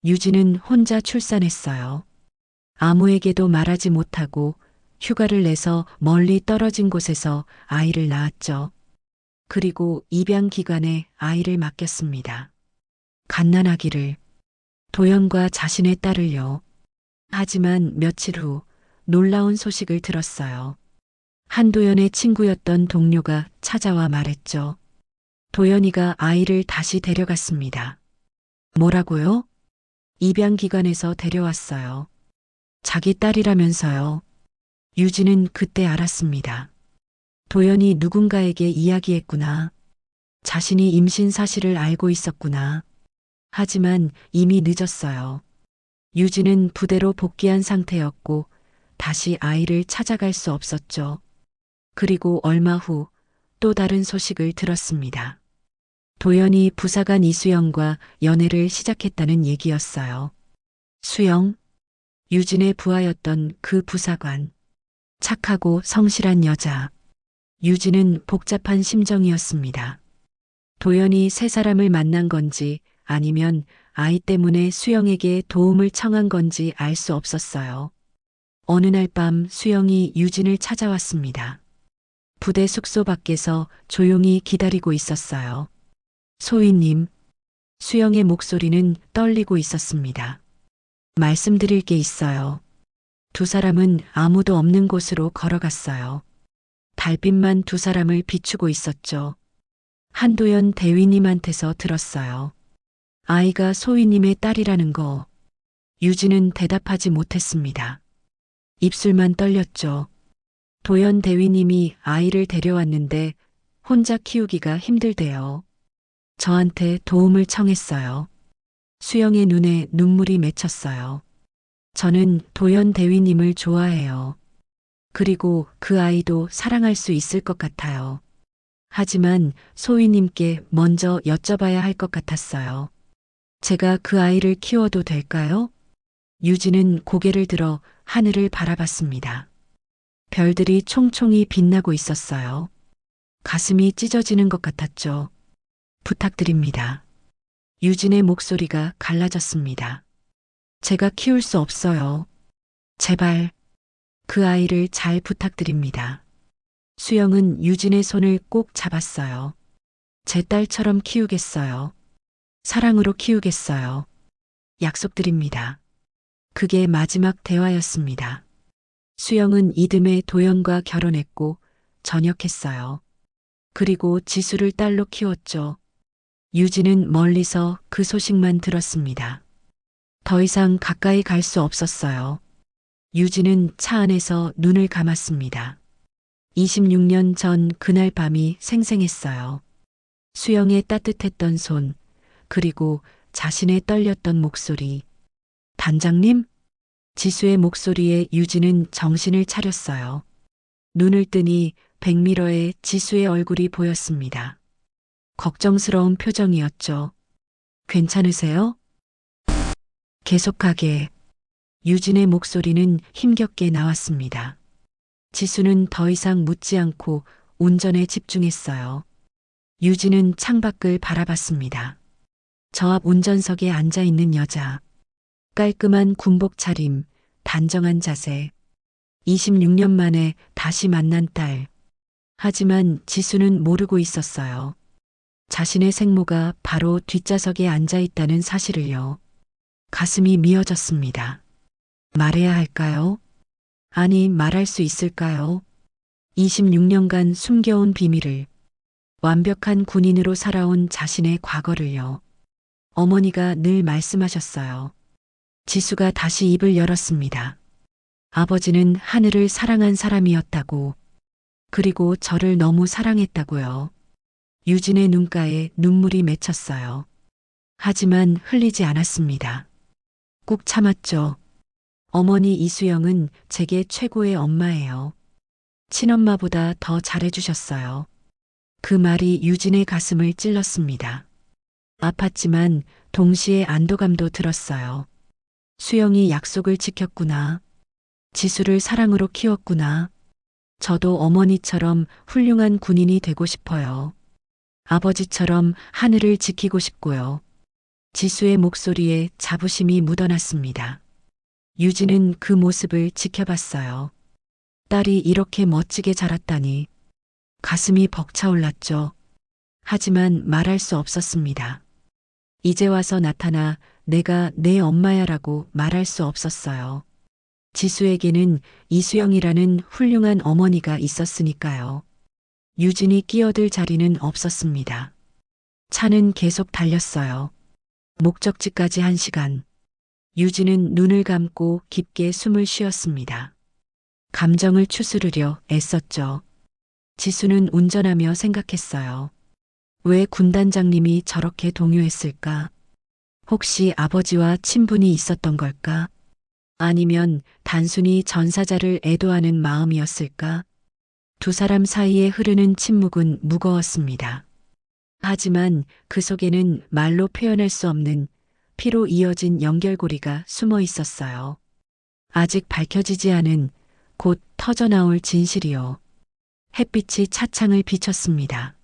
유진은 혼자 출산했어요. 아무에게도 말하지 못하고 휴가를 내서 멀리 떨어진 곳에서 아이를 낳았죠. 그리고 입양 기간에 아이를 맡겼습니다. 갓난아기를. 도연과 자신의 딸을요. 하지만 며칠 후 놀라운 소식을 들었어요. 한도연의 친구였던 동료가 찾아와 말했죠. 도연이가 아이를 다시 데려갔습니다. 뭐라고요? 입양기관에서 데려왔어요. 자기 딸이라면서요. 유진은 그때 알았습니다. 도연이 누군가에게 이야기했구나. 자신이 임신 사실을 알고 있었구나. 하지만 이미 늦었어요. 유진은 부대로 복귀한 상태였고 다시 아이를 찾아갈 수 없었죠. 그리고 얼마 후 또 다른 소식을 들었습니다. 도연이 부사관 이수영과 연애를 시작했다는 얘기였어요. 수영, 유진의 부하였던 그 부사관. 착하고 성실한 여자. 유진은 복잡한 심정이었습니다. 도연이 새 사람을 만난 건지 아니면 아이 때문에 수영에게 도움을 청한 건지 알 수 없었어요. 어느 날 밤 수영이 유진을 찾아왔습니다. 부대 숙소 밖에서 조용히 기다리고 있었어요. 소희님. 수영의 목소리는 떨리고 있었습니다. 말씀드릴 게 있어요. 두 사람은 아무도 없는 곳으로 걸어갔어요. 달빛만 두 사람을 비추고 있었죠. 한도연 대위님한테서 들었어요. 아이가 소희님의 딸이라는 거. 유진은 대답하지 못했습니다. 입술만 떨렸죠. 도연 대위님이 아이를 데려왔는데 혼자 키우기가 힘들대요. 저한테 도움을 청했어요. 수영의 눈에 눈물이 맺혔어요. 저는 도연 대위님을 좋아해요. 그리고 그 아이도 사랑할 수 있을 것 같아요. 하지만 소희님께 먼저 여쭤봐야 할 것 같았어요. 제가 그 아이를 키워도 될까요? 유진은 고개를 들어 하늘을 바라봤습니다. 별들이 총총히 빛나고 있었어요. 가슴이 찢어지는 것 같았죠. 부탁드립니다. 유진의 목소리가 갈라졌습니다. 제가 키울 수 없어요. 제발 그 아이를 잘 부탁드립니다. 수영은 유진의 손을 꼭 잡았어요. 제 딸처럼 키우겠어요. 사랑으로 키우겠어요. 약속드립니다. 그게 마지막 대화였습니다. 수영은 이듬해 도연과 결혼했고 전역했어요. 그리고 지수를 딸로 키웠죠. 유진은 멀리서 그 소식만 들었습니다. 더 이상 가까이 갈 수 없었어요. 유진은 차 안에서 눈을 감았습니다. 26년 전 그날 밤이 생생했어요. 수영의 따뜻했던 손, 그리고 자신의 떨렸던 목소리. 단장님? 지수의 목소리에 유진은 정신을 차렸어요. 눈을 뜨니 백미러에 지수의 얼굴이 보였습니다. 걱정스러운 표정이었죠. 괜찮으세요? 계속하게. 유진의 목소리는 힘겹게 나왔습니다. 지수는 더 이상 묻지 않고 운전에 집중했어요. 유진은 창밖을 바라봤습니다. 저 앞 운전석에 앉아 있는 여자. 깔끔한 군복 차림, 단정한 자세. 26년 만에 다시 만난 딸. 하지만 지수는 모르고 있었어요. 자신의 생모가 바로 뒷좌석에 앉아 있다는 사실을요. 가슴이 미어졌습니다. 말해야 할까요? 아니, 말할 수 있을까요? 26년간 숨겨온 비밀을, 완벽한 군인으로 살아온 자신의 과거를요. 어머니가 늘 말씀하셨어요. 지수가 다시 입을 열었습니다. 아버지는 하늘을 사랑한 사람이었다고, 그리고 저를 너무 사랑했다고요. 유진의 눈가에 눈물이 맺혔어요. 하지만 흘리지 않았습니다. 꾹 참았죠. 어머니 이수영은 제게 최고의 엄마예요. 친엄마보다 더 잘해주셨어요. 그 말이 유진의 가슴을 찔렀습니다. 아팠지만 동시에 안도감도 들었어요. 수영이 약속을 지켰구나. 지수를 사랑으로 키웠구나. 저도 어머니처럼 훌륭한 군인이 되고 싶어요. 아버지처럼 하늘을 지키고 싶고요. 지수의 목소리에 자부심이 묻어났습니다. 유진은 그 모습을 지켜봤어요. 딸이 이렇게 멋지게 자랐다니. 가슴이 벅차올랐죠. 하지만 말할 수 없었습니다. 이제 와서 나타나 내가 내 엄마야라고 말할 수 없었어요. 지수에게는 이수영이라는 훌륭한 어머니가 있었으니까요. 유진이 끼어들 자리는 없었습니다. 차는 계속 달렸어요. 목적지까지 1시간. 유진은 눈을 감고 깊게 숨을 쉬었습니다. 감정을 추스르려 애썼죠. 지수는 운전하며 생각했어요. 왜 군단장님이 저렇게 동요했을까? 혹시 아버지와 친분이 있었던 걸까? 아니면 단순히 전사자를 애도하는 마음이었을까? 두 사람 사이에 흐르는 침묵은 무거웠습니다. 하지만 그 속에는 말로 표현할 수 없는 피로 이어진 연결고리가 숨어 있었어요. 아직 밝혀지지 않은, 곧 터져나올 진실이요. 햇빛이 차창을 비쳤습니다.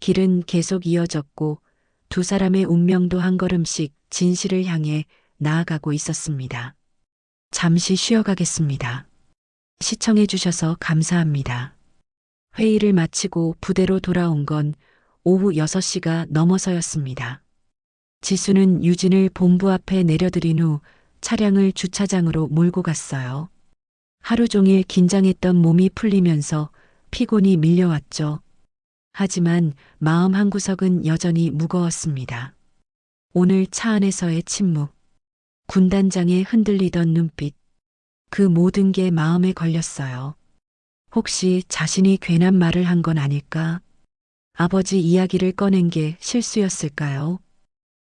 길은 계속 이어졌고 두 사람의 운명도 한 걸음씩 진실을 향해 나아가고 있었습니다. 잠시 쉬어가겠습니다. 시청해 주셔서 감사합니다. 회의를 마치고 부대로 돌아온 건 오후 6시가 넘어서였습니다. 지수는 유진을 본부 앞에 내려드린 후 차량을 주차장으로 몰고 갔어요. 하루 종일 긴장했던 몸이 풀리면서 피곤이 밀려왔죠. 하지만 마음 한구석은 여전히 무거웠습니다. 오늘 차 안에서의 침묵, 군단장의 흔들리던 눈빛, 그 모든 게 마음에 걸렸어요. 혹시 자신이 괜한 말을 한 건 아닐까? 아버지 이야기를 꺼낸 게 실수였을까요?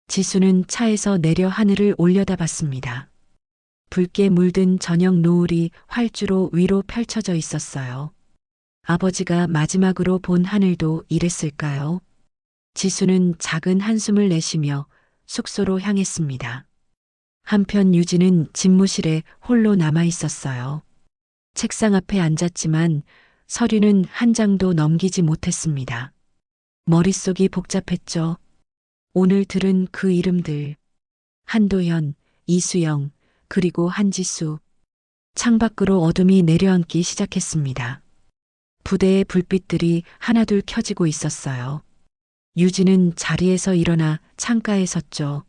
지수는 차에서 내려 하늘을 올려다봤습니다. 붉게 물든 저녁 노을이 활주로 위로 펼쳐져 있었어요. 아버지가 마지막으로 본 하늘도 이랬을까요? 지수는 작은 한숨을 내쉬며 숙소로 향했습니다. 한편 유진은 집무실에 홀로 남아 있었어요. 책상 앞에 앉았지만 서류는 한 장도 넘기지 못했습니다. 머릿속이 복잡했죠. 오늘 들은 그 이름들. 한도현, 이수영, 그리고 한지수. 창밖으로 어둠이 내려앉기 시작했습니다. 부대의 불빛들이 하나둘 켜지고 있었어요. 유진은 자리에서 일어나 창가에 섰죠.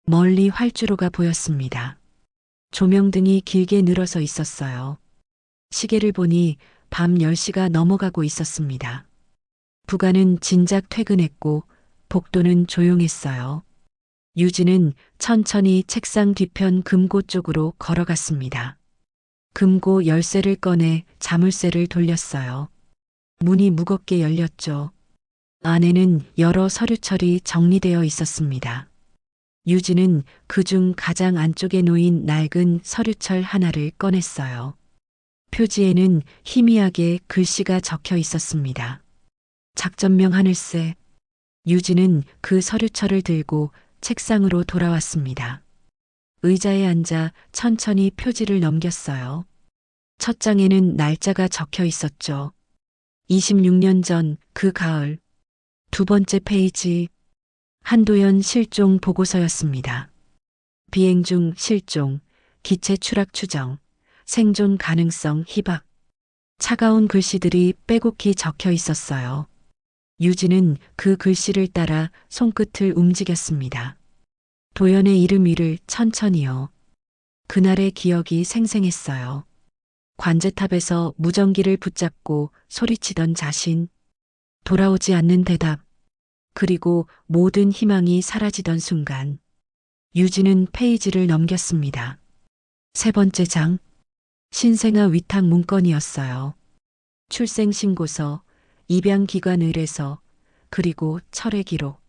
멀리 활주로가 보였습니다. 조명등이 길게 늘어서 있었어요. 시계를 보니 밤 10시가 넘어가고 있었습니다. 부가는 진작 퇴근했고 복도는 조용했어요. 유진은 천천히 책상 뒤편 금고 쪽으로 걸어갔습니다. 금고 열쇠를 꺼내 자물쇠를 돌렸어요. 문이 무겁게 열렸죠. 안에는 여러 서류철이 정리되어 있었습니다. 유진은 그중 가장 안쪽에 놓인 낡은 서류철 하나를 꺼냈어요. 표지에는 희미하게 글씨가 적혀 있었습니다. 작전명 하늘새. 유진은 그 서류철을 들고 책상으로 돌아왔습니다. 의자에 앉아 천천히 표지를 넘겼어요. 첫 장에는 날짜가 적혀 있었죠. 26년 전 그 가을. 두 번째 페이지. 한도현 실종 보고서였습니다. 비행 중 실종, 기체 추락 추정, 생존 가능성 희박. 차가운 글씨들이 빼곡히 적혀 있었어요. 유진은 그 글씨를 따라 손끝을 움직였습니다. 도연의 이름 위를 천천히요. 그날의 기억이 생생했어요. 관제탑에서 무전기를 붙잡고 소리치던 자신. 돌아오지 않는 대답. 그리고 모든 희망이 사라지던 순간. 유진은 페이지를 넘겼습니다. 세 번째 장. 신생아 위탁 문건이었어요. 출생신고서, 입양기관 의뢰서, 그리고 철회 기록.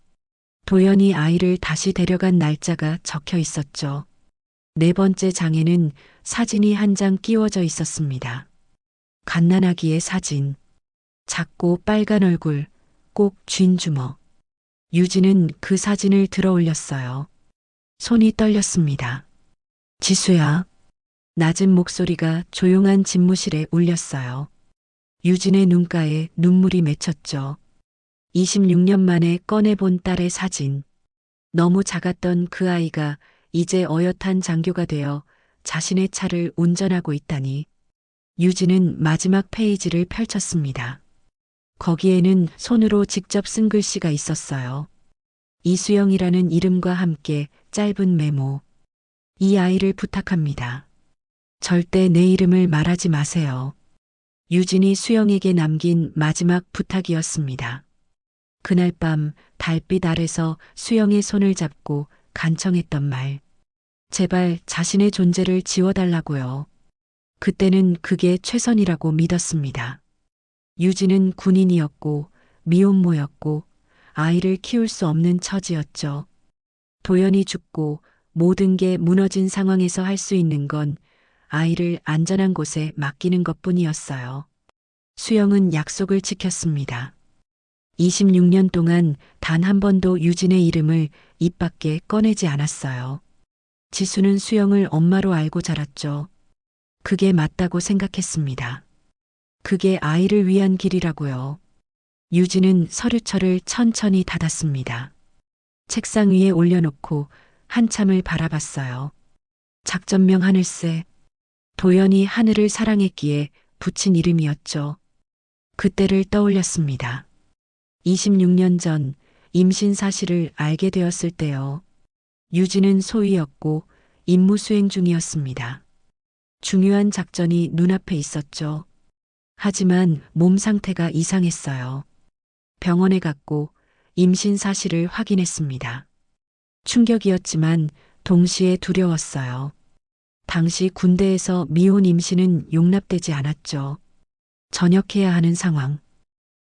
도연이 아이를 다시 데려간 날짜가 적혀 있었죠. 네 번째 장에는 사진이 한 장 끼워져 있었습니다. 갓난아기의 사진. 작고 빨간 얼굴, 꼭 쥔 주먹. 유진은 그 사진을 들어 올렸어요. 손이 떨렸습니다. 지수야. 낮은 목소리가 조용한 집무실에 울렸어요. 유진의 눈가에 눈물이 맺혔죠. 26년 만에 꺼내본 딸의 사진. 너무 작았던 그 아이가 이제 어엿한 장교가 되어 자신의 차를 운전하고 있다니. 유진은 마지막 페이지를 펼쳤습니다. 거기에는 손으로 직접 쓴 글씨가 있었어요. 이수영이라는 이름과 함께 짧은 메모. 이 아이를 부탁합니다. 절대 내 이름을 말하지 마세요. 유진이 수영에게 남긴 마지막 부탁이었습니다. 그날 밤 달빛 아래서 수영의 손을 잡고 간청했던 말. 제발 자신의 존재를 지워달라고요. 그때는 그게 최선이라고 믿었습니다. 유진은 군인이었고 미혼모였고 아이를 키울 수 없는 처지였죠. 도연이 죽고 모든 게 무너진 상황에서 할 수 있는 건 아이를 안전한 곳에 맡기는 것뿐이었어요. 수영은 약속을 지켰습니다. 26년 동안 단 한 번도 유진의 이름을 입 밖에 꺼내지 않았어요. 지수는 수영을 엄마로 알고 자랐죠. 그게 맞다고 생각했습니다. 그게 아이를 위한 길이라고요. 유진은 서류철을 천천히 닫았습니다. 책상 위에 올려놓고 한참을 바라봤어요. 작전명 하늘새. 도연이 하늘을 사랑했기에 붙인 이름이었죠. 그때를 떠올렸습니다. 26년 전 임신 사실을 알게 되었을 때요. 유진은 소위였고 임무 수행 중이었습니다. 중요한 작전이 눈앞에 있었죠. 하지만 몸 상태가 이상했어요. 병원에 갔고 임신 사실을 확인했습니다. 충격이었지만 동시에 두려웠어요. 당시 군대에서 미혼 임신은 용납되지 않았죠. 전역해야 하는 상황.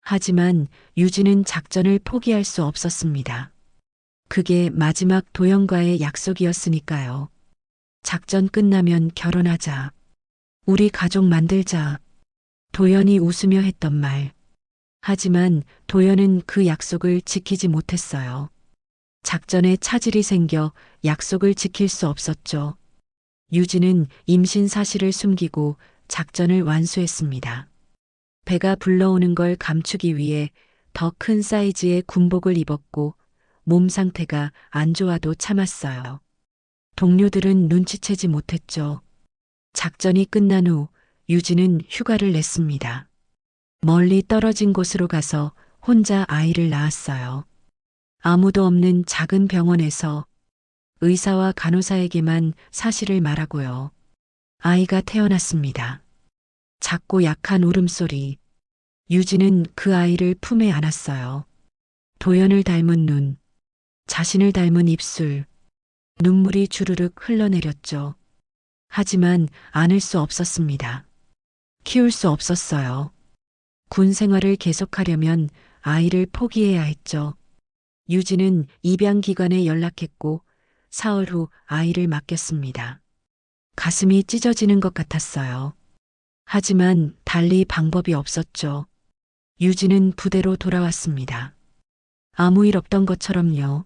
하지만 유진은 작전을 포기할 수 없었습니다. 그게 마지막 도연과의 약속이었으니까요. 작전 끝나면 결혼하자. 우리 가족 만들자. 도연이 웃으며 했던 말. 하지만 도연은 그 약속을 지키지 못했어요. 작전에 차질이 생겨 약속을 지킬 수 없었죠. 유진은 임신 사실을 숨기고 작전을 완수했습니다. 배가 불러오는 걸 감추기 위해 더 큰 사이즈의 군복을 입었고 몸 상태가 안 좋아도 참았어요. 동료들은 눈치채지 못했죠. 작전이 끝난 후 유진은 휴가를 냈습니다. 멀리 떨어진 곳으로 가서 혼자 아이를 낳았어요. 아무도 없는 작은 병원에서 의사와 간호사에게만 사실을 말하고요. 아이가 태어났습니다. 작고 약한 울음소리. 유진은 그 아이를 품에 안았어요. 도연을 닮은 눈, 자신을 닮은 입술, 눈물이 주르륵 흘러내렸죠. 하지만 안을 수 없었습니다. 키울 수 없었어요. 군 생활을 계속하려면 아이를 포기해야 했죠. 유진은 입양기관에 연락했고 사흘 후 아이를 맡겼습니다. 가슴이 찢어지는 것 같았어요. 하지만 달리 방법이 없었죠. 유진은 부대로 돌아왔습니다. 아무 일 없던 것처럼요.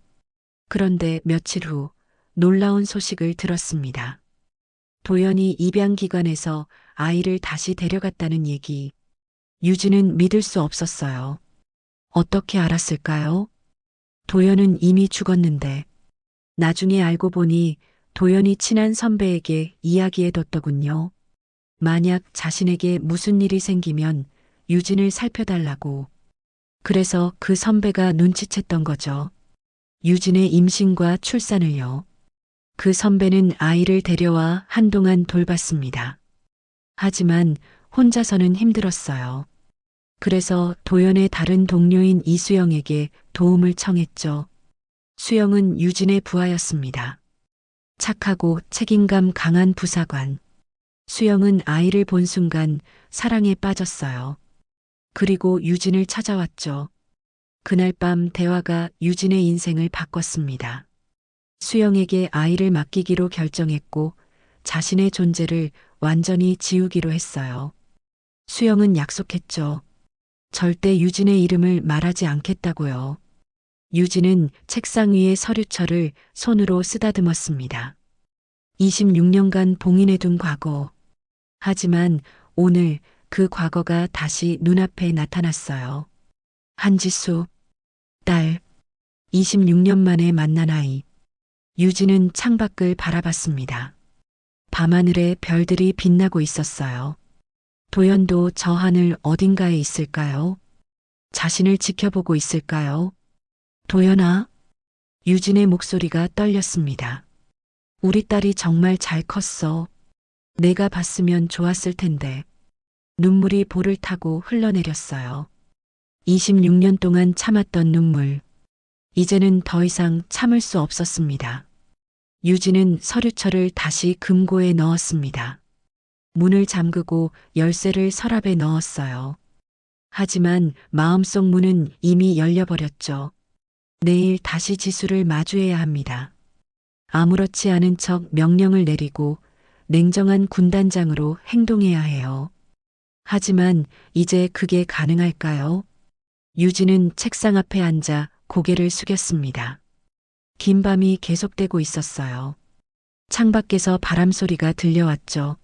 그런데 며칠 후 놀라운 소식을 들었습니다. 도연이 입양기관에서 아이를 다시 데려갔다는 얘기. 유진은 믿을 수 없었어요. 어떻게 알았을까요? 도연은 이미 죽었는데 나중에 알고 보니 도연이 친한 선배에게 이야기해뒀더군요. 만약 자신에게 무슨 일이 생기면 유진을 살펴달라고. 그래서 그 선배가 눈치챘던 거죠. 유진의 임신과 출산을요. 그 선배는 아이를 데려와 한동안 돌봤습니다. 하지만 혼자서는 힘들었어요. 그래서 도연의 다른 동료인 이수영에게 도움을 청했죠. 수영은 유진의 부하였습니다. 착하고 책임감 강한 부사관. 수영은 아이를 본 순간 사랑에 빠졌어요. 그리고 유진을 찾아왔죠. 그날 밤 대화가 유진의 인생을 바꿨습니다. 수영에게 아이를 맡기기로 결정했고 자신의 존재를 완전히 지우기로 했어요. 수영은 약속했죠. 절대 유진의 이름을 말하지 않겠다고요. 유진은 책상 위의 서류철을 손으로 쓰다듬었습니다. 26년간 봉인해둔 과거. 하지만 오늘 그 과거가 다시 눈앞에 나타났어요. 한지수, 딸, 26년 만에 만난 아이. 유진은 창밖을 바라봤습니다. 밤하늘에 별들이 빛나고 있었어요. 도연도 저 하늘 어딘가에 있을까요? 자신을 지켜보고 있을까요? 도연아? 유진의 목소리가 떨렸습니다. 우리 딸이 정말 잘 컸어. 내가 봤으면 좋았을 텐데. 눈물이 볼을 타고 흘러내렸어요. 26년 동안 참았던 눈물. 이제는 더 이상 참을 수 없었습니다. 유진은 서류철을 다시 금고에 넣었습니다. 문을 잠그고 열쇠를 서랍에 넣었어요. 하지만 마음속 문은 이미 열려버렸죠. 내일 다시 지수를 마주해야 합니다. 아무렇지 않은 척 명령을 내리고 냉정한 군단장으로 행동해야 해요. 하지만 이제 그게 가능할까요? 유진은 책상 앞에 앉아 고개를 숙였습니다. 긴 밤이 계속되고 있었어요. 창밖에서 바람 소리가 들려왔죠.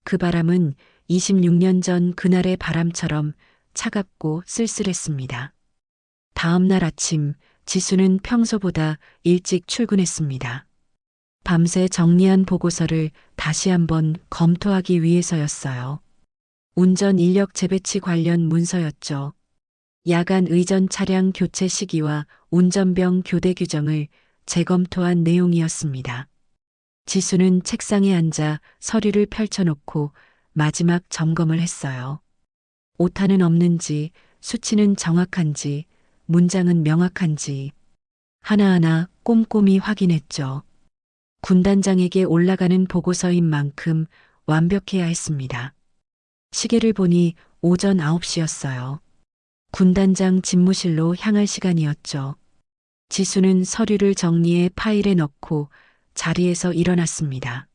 그 바람은 26년 전 그날의 바람처럼 차갑고 쓸쓸했습니다. 다음 날 아침 지수는 평소보다 일찍 출근했습니다. 밤새 정리한 보고서를 다시 한번 검토하기 위해서였어요. 운전 인력 재배치 관련 문서였죠. 야간 의전 차량 교체 시기와 운전병 교대 규정을 재검토한 내용이었습니다. 지수는 책상에 앉아 서류를 펼쳐놓고 마지막 점검을 했어요. 오타는 없는지, 수치는 정확한지, 문장은 명확한지 하나하나 꼼꼼히 확인했죠. 군단장에게 올라가는 보고서인 만큼 완벽해야 했습니다. 시계를 보니 오전 9시였어요. 군단장 집무실로 향할 시간이었죠. 지수는 서류를 정리해 파일에 넣고 자리에서 일어났습니다.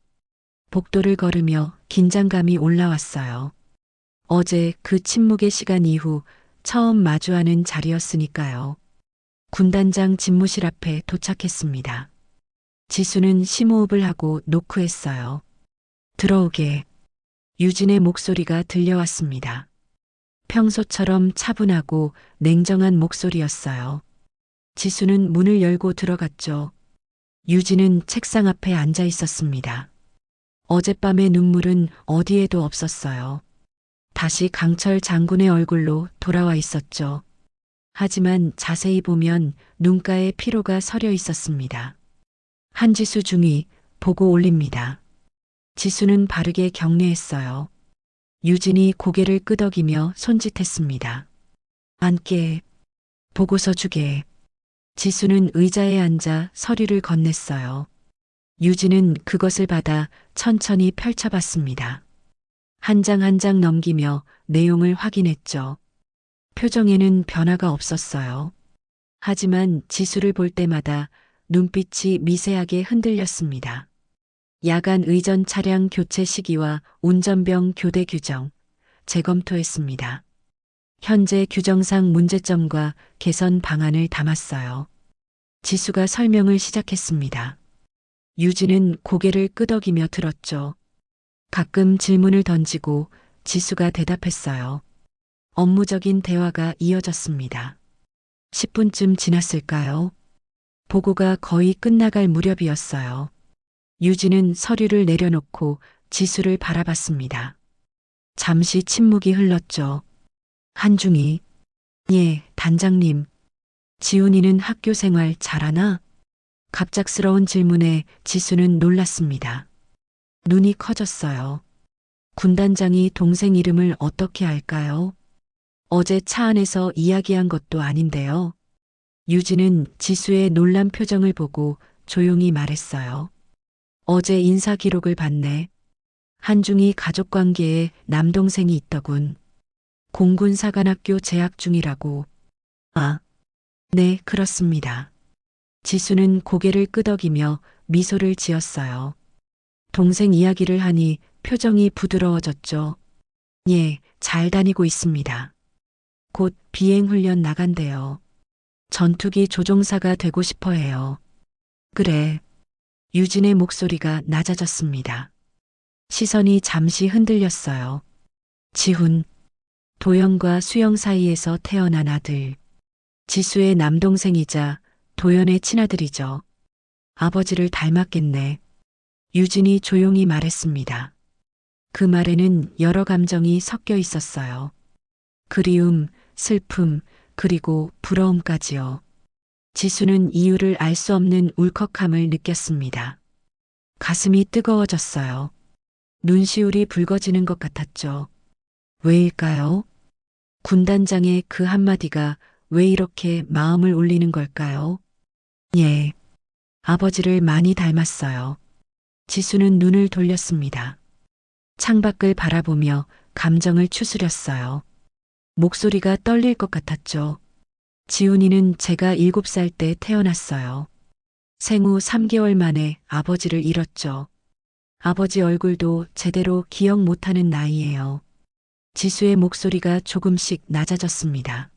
복도를 걸으며 긴장감이 올라왔어요. 어제 그 침묵의 시간 이후 처음 마주하는 자리였으니까요. 군단장 집무실 앞에 도착했습니다. 지수는 심호흡을 하고 노크했어요. 들어오게. 유진의 목소리가 들려왔습니다. 평소처럼 차분하고 냉정한 목소리였어요. 지수는 문을 열고 들어갔죠. 유진은 책상 앞에 앉아 있었습니다. 어젯밤의 눈물은 어디에도 없었어요. 다시 강철 장군의 얼굴로 돌아와 있었죠. 하지만 자세히 보면 눈가에 피로가 서려 있었습니다. 한지수 중위 보고 올립니다. 지수는 바르게 경례했어요. 유진이 고개를 끄덕이며 손짓했습니다. 앉게. 보고서 주게. 지수는 의자에 앉아 서류를 건넸어요. 유진은 그것을 받아 천천히 펼쳐봤습니다. 한 장 한 장 넘기며 내용을 확인했죠. 표정에는 변화가 없었어요. 하지만 지수를 볼 때마다 눈빛이 미세하게 흔들렸습니다. 야간 의전 차량 교체 시기와 운전병 교대 규정 재검토했습니다. 현재 규정상 문제점과 개선 방안을 담았어요. 지수가 설명을 시작했습니다. 유진은 고개를 끄덕이며 들었죠. 가끔 질문을 던지고 지수가 대답했어요. 업무적인 대화가 이어졌습니다. 10분쯤 지났을까요? 보고가 거의 끝나갈 무렵이었어요. 유진은 서류를 내려놓고 지수를 바라봤습니다. 잠시 침묵이 흘렀죠. 한중이. 예, 단장님. 지훈이는 학교 생활 잘하나? 갑작스러운 질문에 지수는 놀랐습니다. 눈이 커졌어요. 군단장이 동생 이름을 어떻게 알까요? 어제 차 안에서 이야기한 것도 아닌데요. 유진은 지수의 놀란 표정을 보고 조용히 말했어요. 어제 인사 기록을 봤네. 한중이 가족관계에 남동생이 있더군. 공군사관학교 재학 중이라고. 아, 네, 그렇습니다. 지수는 고개를 끄덕이며 미소를 지었어요. 동생 이야기를 하니 표정이 부드러워졌죠. 예, 잘 다니고 있습니다. 곧 비행훈련 나간대요. 전투기 조종사가 되고 싶어 해요. 그래. 유진의 목소리가 낮아졌습니다. 시선이 잠시 흔들렸어요. 지훈, 도연과 수영 사이에서 태어난 아들. 지수의 남동생이자 도연의 친아들이죠. 아버지를 닮았겠네. 유진이 조용히 말했습니다. 그 말에는 여러 감정이 섞여 있었어요. 그리움, 슬픔, 그리고 부러움까지요. 지수는 이유를 알 수 없는 울컥함을 느꼈습니다. 가슴이 뜨거워졌어요. 눈시울이 붉어지는 것 같았죠. 왜일까요? 군단장의 그 한마디가 왜 이렇게 마음을 울리는 걸까요? 예, 아버지를 많이 닮았어요. 지수는 눈을 돌렸습니다. 창밖을 바라보며 감정을 추스렸어요. 목소리가 떨릴 것 같았죠. 지훈이는 제가 7살 때 태어났어요. 생후 3개월 만에 아버지를 잃었죠. 아버지 얼굴도 제대로 기억 못하는 나이예요. 지수의 목소리가 조금씩 낮아졌습니다.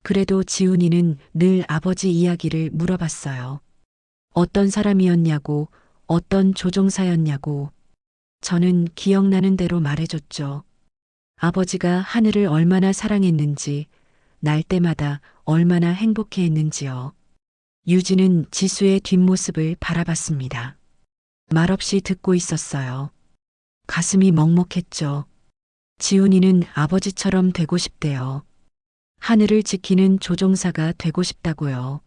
그래도 지훈이는 늘 아버지 이야기를 물어봤어요. 어떤 사람이었냐고, 어떤 조종사였냐고. 저는 기억나는 대로 말해줬죠. 아버지가 하늘을 얼마나 사랑했는지, 날 때마다 얼마나 행복해했는지요. 유진은 지수의 뒷모습을 바라봤습니다. 말없이 듣고 있었어요. 가슴이 먹먹했죠. 지훈이는 아버지처럼 되고 싶대요. 하늘을 지키는 조종사가 되고 싶다고요.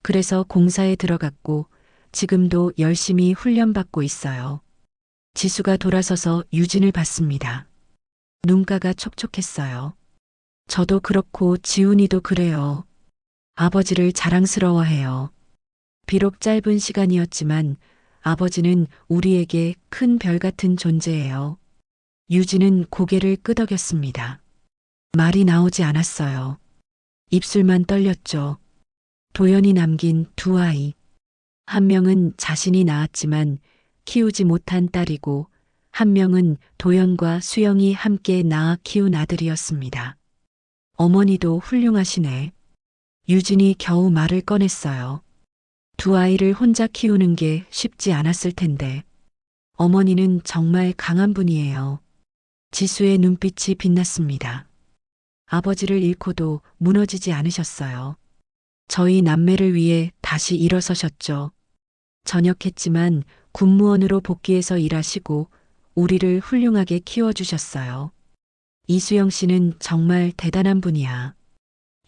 그래서 공사에 들어갔고 지금도 열심히 훈련받고 있어요. 지수가 돌아서서 유진을 봤습니다. 눈가가 촉촉했어요. 저도 그렇고 지훈이도 그래요. 아버지를 자랑스러워해요. 비록 짧은 시간이었지만 아버지는 우리에게 큰 별 같은 존재예요. 유진은 고개를 끄덕였습니다. 말이 나오지 않았어요. 입술만 떨렸죠. 도연이 남긴 두 아이. 한 명은 자신이 낳았지만 키우지 못한 딸이고 한 명은 도연과 수영이 함께 낳아 키운 아들이었습니다. 어머니도 훌륭하시네. 유진이 겨우 말을 꺼냈어요. 두 아이를 혼자 키우는 게 쉽지 않았을 텐데. 어머니는 정말 강한 분이에요. 지수의 눈빛이 빛났습니다. 아버지를 잃고도 무너지지 않으셨어요. 저희 남매를 위해 다시 일어서셨죠. 전역했지만 군무원으로 복귀해서 일하시고 우리를 훌륭하게 키워주셨어요. 이수영 씨는 정말 대단한 분이야.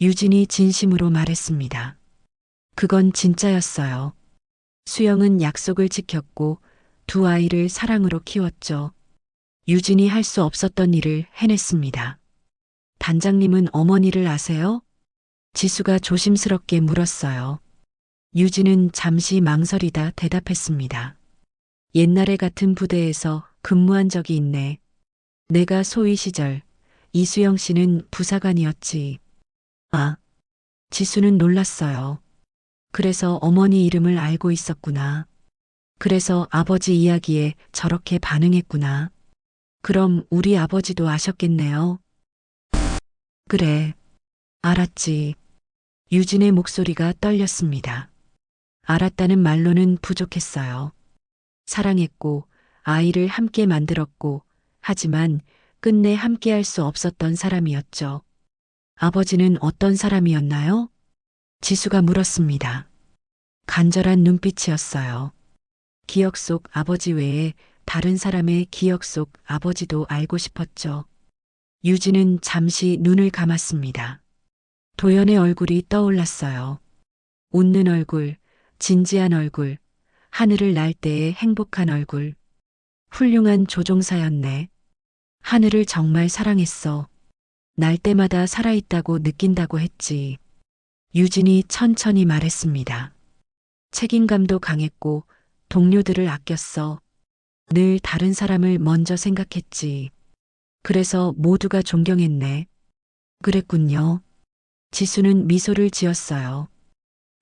유진이 진심으로 말했습니다. 그건 진짜였어요. 수영은 약속을 지켰고 두 아이를 사랑으로 키웠죠. 유진이 할 수 없었던 일을 해냈습니다. 단장님은 어머니를 아세요? 지수가 조심스럽게 물었어요. 유진은 잠시 망설이다 대답했습니다. 옛날에 같은 부대에서 근무한 적이 있네. 내가 소위 시절, 이수영 씨는 부사관이었지. 아, 지수는 놀랐어요. 그래서 어머니 이름을 알고 있었구나. 그래서 아버지 이야기에 저렇게 반응했구나. 그럼 우리 아버지도 아셨겠네요. 그래, 알았지. 유진의 목소리가 떨렸습니다. 알았다는 말로는 부족했어요. 사랑했고, 아이를 함께 만들었고, 하지만 끝내 함께 할 수 없었던 사람이었죠. 아버지는 어떤 사람이었나요? 지수가 물었습니다. 간절한 눈빛이었어요. 기억 속 아버지 외에 다른 사람의 기억 속 아버지도 알고 싶었죠. 유진은 잠시 눈을 감았습니다. 도연의 얼굴이 떠올랐어요. 웃는 얼굴, 진지한 얼굴, 하늘을 날 때의 행복한 얼굴. 훌륭한 조종사였네. 하늘을 정말 사랑했어. 날 때마다 살아있다고 느낀다고 했지. 유진이 천천히 말했습니다. 책임감도 강했고 동료들을 아꼈어. 늘 다른 사람을 먼저 생각했지. 그래서 모두가 존경했네. 그랬군요. 지수는 미소를 지었어요.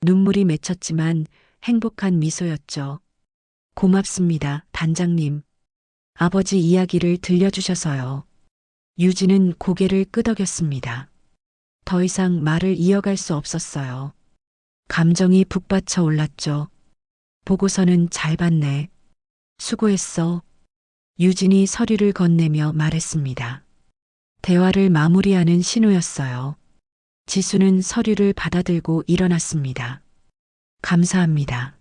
눈물이 맺혔지만 행복한 미소였죠. 고맙습니다, 단장님. 아버지 이야기를 들려주셔서요. 유진은 고개를 끄덕였습니다. 더 이상 말을 이어갈 수 없었어요. 감정이 북받쳐 올랐죠. 보고서는 잘 봤네. 수고했어. 유진이 서류를 건네며 말했습니다. 대화를 마무리하는 신호였어요. 지수는 서류를 받아들고 일어났습니다. 감사합니다.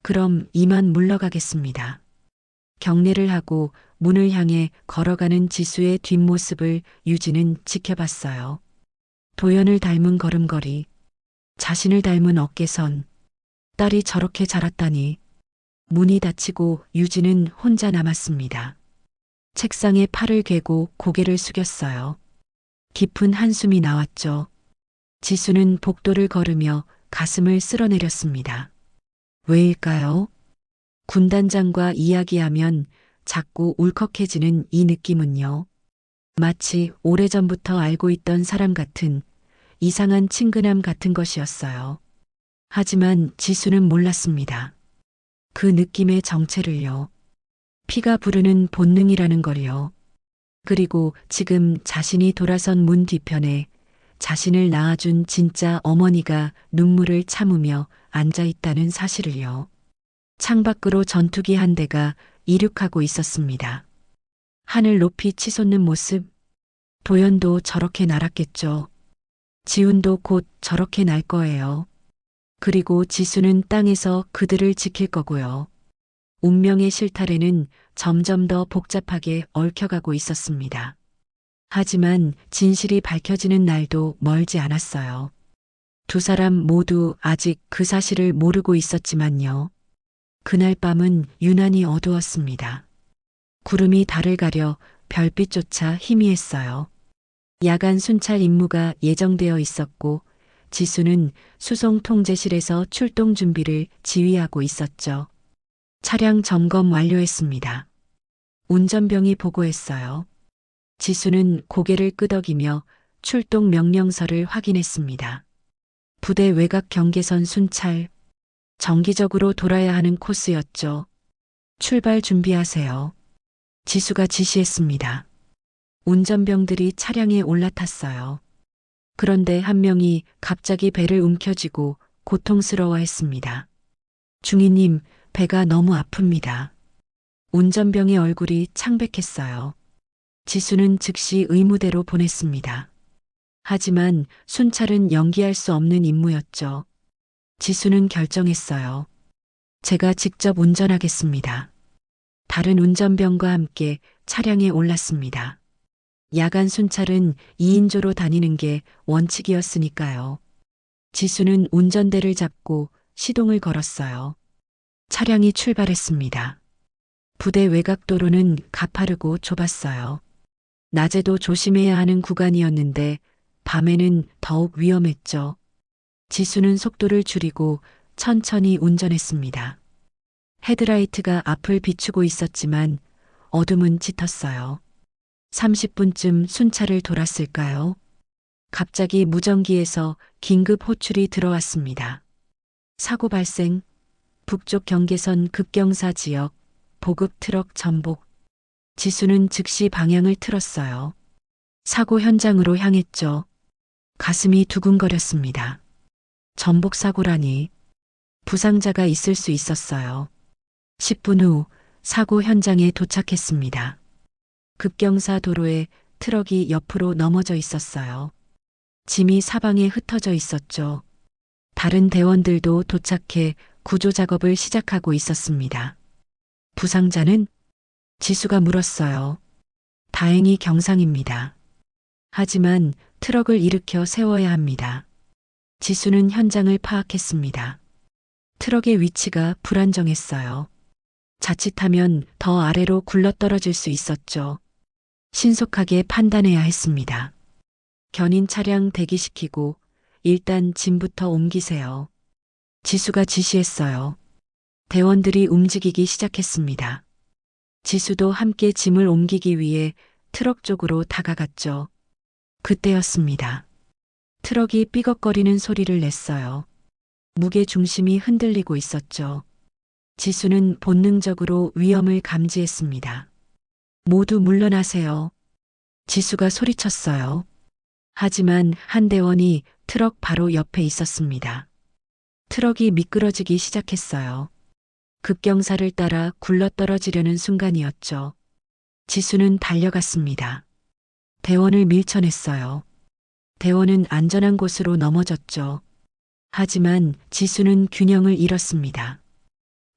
그럼 이만 물러가겠습니다. 경례를 하고 문을 향해 걸어가는 지수의 뒷모습을 유진은 지켜봤어요. 도연을 닮은 걸음걸이, 자신을 닮은 어깨선, 딸이 저렇게 자랐다니. 문이 닫히고 유진은 혼자 남았습니다. 책상에 팔을 괴고 고개를 숙였어요. 깊은 한숨이 나왔죠. 지수는 복도를 걸으며 가슴을 쓸어내렸습니다. 왜일까요? 군단장과 이야기하면 자꾸 울컥해지는 이 느낌은요. 마치 오래전부터 알고 있던 사람 같은 이상한 친근함 같은 것이었어요. 하지만 지수는 몰랐습니다. 그 느낌의 정체를요. 피가 부르는 본능이라는 걸요. 그리고 지금 자신이 돌아선 문 뒤편에 자신을 낳아준 진짜 어머니가 눈물을 참으며 앉아 있다는 사실을요. 창밖으로 전투기 한 대가 이륙하고 있었습니다. 하늘 높이 치솟는 모습, 도연도 저렇게 날았겠죠. 지훈도 곧 저렇게 날 거예요. 그리고 지수는 땅에서 그들을 지킬 거고요. 운명의 실타래는 점점 더 복잡하게 얽혀가고 있었습니다. 하지만 진실이 밝혀지는 날도 멀지 않았어요. 두 사람 모두 아직 그 사실을 모르고 있었지만요. 그날 밤은 유난히 어두웠습니다. 구름이 달을 가려 별빛조차 희미했어요. 야간 순찰 임무가 예정되어 있었고 지수는 수송 통제실에서 출동 준비를 지휘하고 있었죠. 차량 점검 완료했습니다. 운전병이 보고했어요. 지수는 고개를 끄덕이며 출동 명령서를 확인했습니다. 부대 외곽 경계선 순찰, 정기적으로 돌아야 하는 코스였죠. 출발 준비하세요. 지수가 지시했습니다. 운전병들이 차량에 올라탔어요. 그런데 한 명이 갑자기 배를 움켜쥐고 고통스러워했습니다. 중이님, 배가 너무 아픕니다. 운전병의 얼굴이 창백했어요. 지수는 즉시 의무대로 보냈습니다. 하지만 순찰은 연기할 수 없는 임무였죠. 지수는 결정했어요. 제가 직접 운전하겠습니다. 다른 운전병과 함께 차량에 올랐습니다. 야간 순찰은 2인조로 다니는 게 원칙이었으니까요. 지수는 운전대를 잡고 시동을 걸었어요. 차량이 출발했습니다. 부대 외곽도로는 가파르고 좁았어요. 낮에도 조심해야 하는 구간이었는데 밤에는 더욱 위험했죠. 지수는 속도를 줄이고 천천히 운전했습니다. 헤드라이트가 앞을 비추고 있었지만 어둠은 짙었어요. 30분쯤 순찰을 돌았을까요? 갑자기 무전기에서 긴급 호출이 들어왔습니다. 사고 발생, 북쪽 경계선 급경사 지역, 보급 트럭 전복. 지수는 즉시 방향을 틀었어요. 사고 현장으로 향했죠. 가슴이 두근거렸습니다. 전복 사고라니. 부상자가 있을 수 있었어요. 10분 후 사고 현장에 도착했습니다. 급경사 도로에 트럭이 옆으로 넘어져 있었어요. 짐이 사방에 흩어져 있었죠. 다른 대원들도 도착해 구조 작업을 시작하고 있었습니다. 부상자는? 지수가 물었어요. 다행히 경상입니다. 하지만 트럭을 일으켜 세워야 합니다. 지수는 현장을 파악했습니다. 트럭의 위치가 불안정했어요. 자칫하면 더 아래로 굴러떨어질 수 있었죠. 신속하게 판단해야 했습니다. 견인 차량 대기시키고 일단 짐부터 옮기세요. 지수가 지시했어요. 대원들이 움직이기 시작했습니다. 지수도 함께 짐을 옮기기 위해 트럭 쪽으로 다가갔죠. 그때였습니다. 트럭이 삐걱거리는 소리를 냈어요. 무게 중심이 흔들리고 있었죠. 지수는 본능적으로 위험을 감지했습니다. 모두 물러나세요. 지수가 소리쳤어요. 하지만 한 대원이 트럭 바로 옆에 있었습니다. 트럭이 미끄러지기 시작했어요. 급경사를 따라 굴러떨어지려는 순간이었죠. 지수는 달려갔습니다. 대원을 밀쳐냈어요. 대원은 안전한 곳으로 넘어졌죠. 하지만 지수는 균형을 잃었습니다.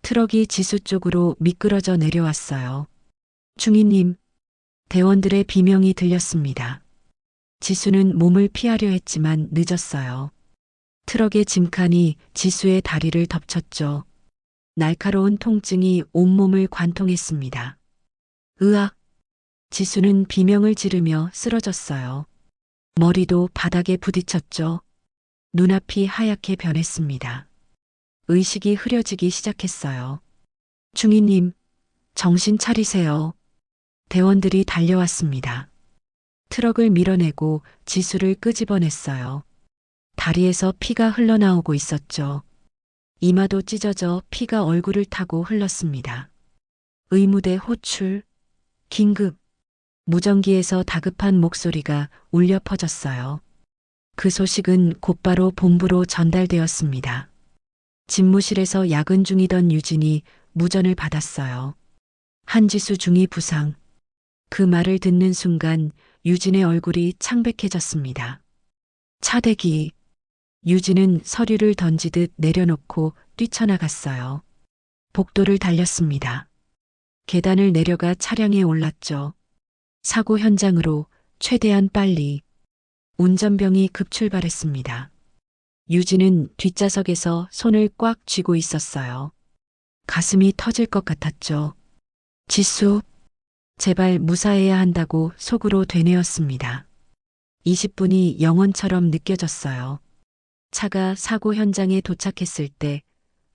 트럭이 지수 쪽으로 미끄러져 내려왔어요. 중이님, 대원들의 비명이 들렸습니다. 지수는 몸을 피하려 했지만 늦었어요. 트럭의 짐칸이 지수의 다리를 덮쳤죠. 날카로운 통증이 온몸을 관통했습니다. 으악! 지수는 비명을 지르며 쓰러졌어요. 머리도 바닥에 부딪혔죠. 눈앞이 하얗게 변했습니다. 의식이 흐려지기 시작했어요. 중이님, 정신 차리세요. 대원들이 달려왔습니다. 트럭을 밀어내고 지수를 끄집어냈어요. 다리에서 피가 흘러나오고 있었죠. 이마도 찢어져 피가 얼굴을 타고 흘렀습니다. 의무대 호출, 긴급. 무전기에서 다급한 목소리가 울려 퍼졌어요. 그 소식은 곧바로 본부로 전달되었습니다. 집무실에서 야근 중이던 유진이 무전을 받았어요. 한지수 중이 부상. 그 말을 듣는 순간 유진의 얼굴이 창백해졌습니다. 차대기. 유진은 서류를 던지듯 내려놓고 뛰쳐나갔어요. 복도를 달렸습니다. 계단을 내려가 차량에 올랐죠. 사고 현장으로 최대한 빨리. 운전병이 급출발했습니다. 유진은 뒷좌석에서 손을 꽉 쥐고 있었어요. 가슴이 터질 것 같았죠. 지수, 제발 무사해야 한다고 속으로 되뇌었습니다. 20분이 영원처럼 느껴졌어요. 차가 사고 현장에 도착했을 때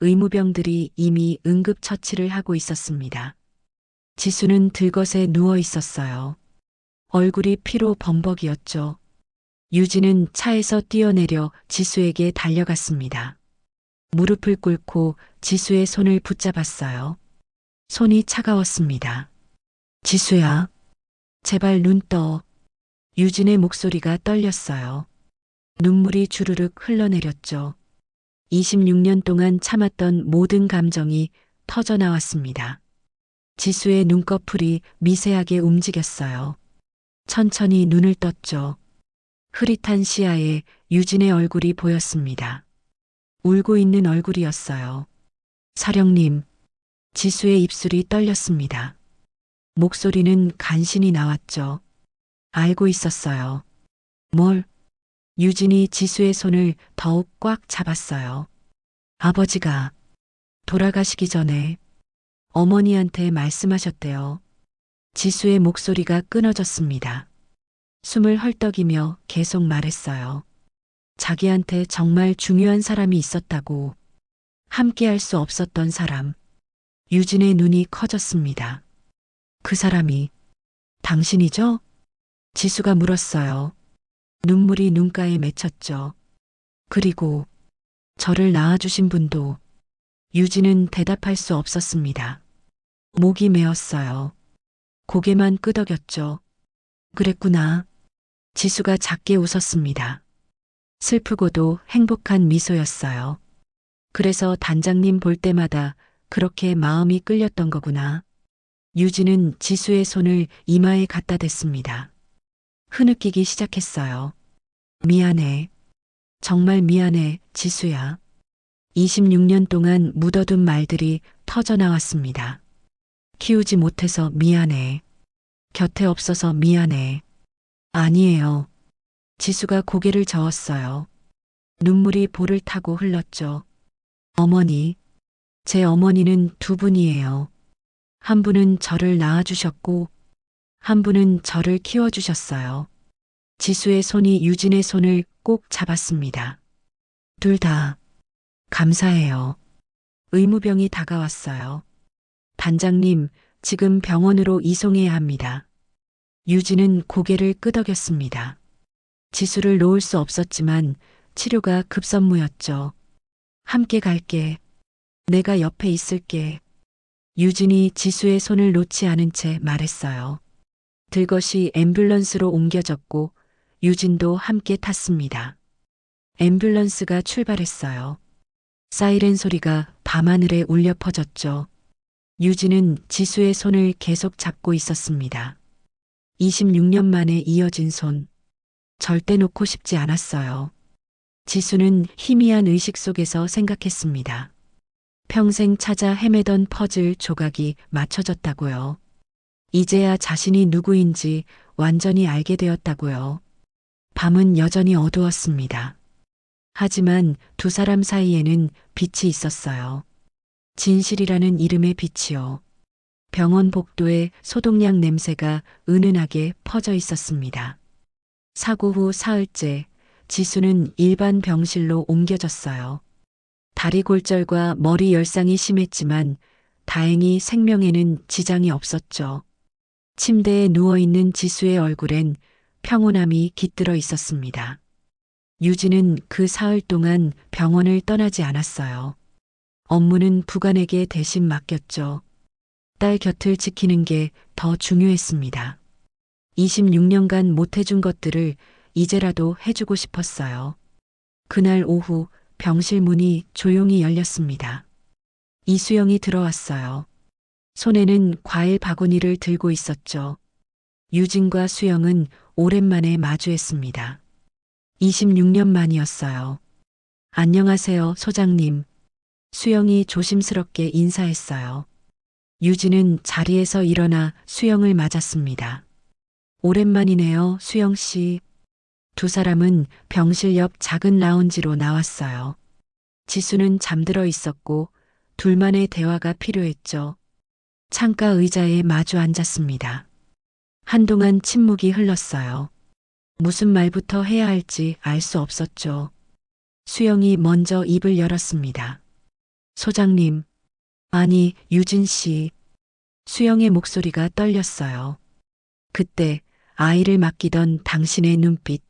의무병들이 이미 응급처치를 하고 있었습니다. 지수는 들것에 누워 있었어요. 얼굴이 피로 범벅이었죠. 유진은 차에서 뛰어내려 지수에게 달려갔습니다. 무릎을 꿇고 지수의 손을 붙잡았어요. 손이 차가웠습니다. 지수야, 제발 눈 떠. 유진의 목소리가 떨렸어요. 눈물이 주르륵 흘러내렸죠. 26년 동안 참았던 모든 감정이 터져 나왔습니다. 지수의 눈꺼풀이 미세하게 움직였어요. 천천히 눈을 떴죠. 흐릿한 시야에 유진의 얼굴이 보였습니다. 울고 있는 얼굴이었어요. 사령님, 지수의 입술이 떨렸습니다. 목소리는 간신히 나왔죠. 알고 있었어요. 뭘? 유진이 지수의 손을 더욱 꽉 잡았어요. 아버지가 돌아가시기 전에 어머니한테 말씀하셨대요. 지수의 목소리가 끊어졌습니다. 숨을 헐떡이며 계속 말했어요. 자기한테 정말 중요한 사람이 있었다고. 함께 할 수 없었던 사람. 유진의 눈이 커졌습니다. 그 사람이 당신이죠? 지수가 물었어요. 눈물이 눈가에 맺혔죠. 그리고 저를 낳아주신 분도. 유진은 대답할 수 없었습니다. 목이 메었어요. 고개만 끄덕였죠. 그랬구나. 지수가 작게 웃었습니다. 슬프고도 행복한 미소였어요. 그래서 단장님 볼 때마다 그렇게 마음이 끌렸던 거구나. 유진은 지수의 손을 이마에 갖다 댔습니다. 흐느끼기 시작했어요. 미안해. 정말 미안해, 지수야. 26년 동안 묻어둔 말들이 터져 나왔습니다. 키우지 못해서 미안해. 곁에 없어서 미안해. 아니에요. 지수가 고개를 저었어요. 눈물이 볼을 타고 흘렀죠. 어머니, 제 어머니는 두 분이에요. 한 분은 저를 낳아주셨고, 한 분은 저를 키워주셨어요. 지수의 손이 유진의 손을 꼭 잡았습니다. 둘 다 감사해요. 의무병이 다가왔어요. 단장님, 지금 병원으로 이송해야 합니다. 유진은 고개를 끄덕였습니다. 지수를 놓을 수 없었지만 치료가 급선무였죠. 함께 갈게. 내가 옆에 있을게. 유진이 지수의 손을 놓지 않은 채 말했어요. 들것이 앰뷸런스로 옮겨졌고 유진도 함께 탔습니다. 앰뷸런스가 출발했어요. 사이렌 소리가 밤하늘에 울려 퍼졌죠. 유진은 지수의 손을 계속 잡고 있었습니다. 26년 만에 이어진 손. 절대 놓고 싶지 않았어요. 지수는 희미한 의식 속에서 생각했습니다. 평생 찾아 헤매던 퍼즐 조각이 맞춰졌다고요. 이제야 자신이 누구인지 완전히 알게 되었다고요. 밤은 여전히 어두웠습니다. 하지만 두 사람 사이에는 빛이 있었어요. 진실이라는 이름의 빛이요. 병원 복도에 소독약 냄새가 은은하게 퍼져 있었습니다. 사고 후 사흘째 지수는 일반 병실로 옮겨졌어요. 다리 골절과 머리 열상이 심했지만 다행히 생명에는 지장이 없었죠. 침대에 누워있는 지수의 얼굴엔 평온함이 깃들어 있었습니다. 유진은 그 사흘 동안 병원을 떠나지 않았어요. 업무는 부관에게 대신 맡겼죠. 딸 곁을 지키는 게 더 중요했습니다. 26년간 못해준 것들을 이제라도 해주고 싶었어요. 그날 오후 병실 문이 조용히 열렸습니다. 이수영이 들어왔어요. 손에는 과일 바구니를 들고 있었죠. 유진과 수영은 오랜만에 마주했습니다. 26년 만이었어요. 안녕하세요, 소장님. 수영이 조심스럽게 인사했어요. 유진은 자리에서 일어나 수영을 맞았습니다. 오랜만이네요, 수영 씨. 두 사람은 병실 옆 작은 라운지로 나왔어요. 지수는 잠들어 있었고 둘만의 대화가 필요했죠. 창가 의자에 마주 앉았습니다. 한동안 침묵이 흘렀어요. 무슨 말부터 해야 할지 알 수 없었죠. 수영이 먼저 입을 열었습니다. 소장님, 아니, 유진 씨. 수영의 목소리가 떨렸어요. 그때 아이를 맡기던 당신의 눈빛,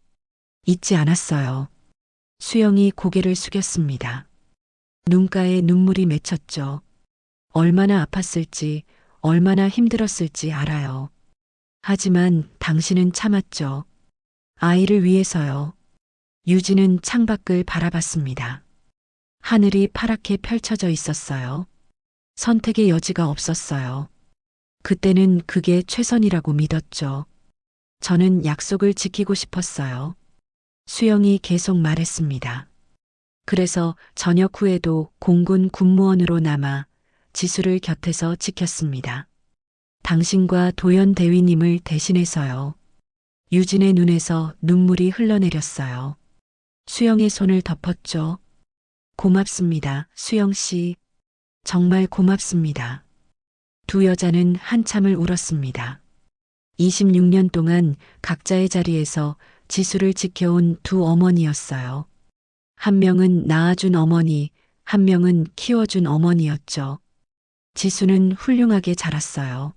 잊지 않았어요. 수영이 고개를 숙였습니다. 눈가에 눈물이 맺혔죠. 얼마나 아팠을지, 얼마나 힘들었을지 알아요. 하지만 당신은 참았죠. 아이를 위해서요. 유진은 창밖을 바라봤습니다. 하늘이 파랗게 펼쳐져 있었어요. 선택의 여지가 없었어요. 그때는 그게 최선이라고 믿었죠. 저는 약속을 지키고 싶었어요. 수영이 계속 말했습니다. 그래서 저녁 후에도 공군 군무원으로 남아 지수를 곁에서 지켰습니다. 당신과 도연 대위님을 대신해서요. 유진의 눈에서 눈물이 흘러내렸어요. 수영의 손을 덮었죠. 고맙습니다, 수영 씨. 정말 고맙습니다. 두 여자는 한참을 울었습니다. 26년 동안 각자의 자리에서 지수를 지켜온 두 어머니였어요. 한 명은 낳아준 어머니, 한 명은 키워준 어머니였죠. 지수는 훌륭하게 자랐어요.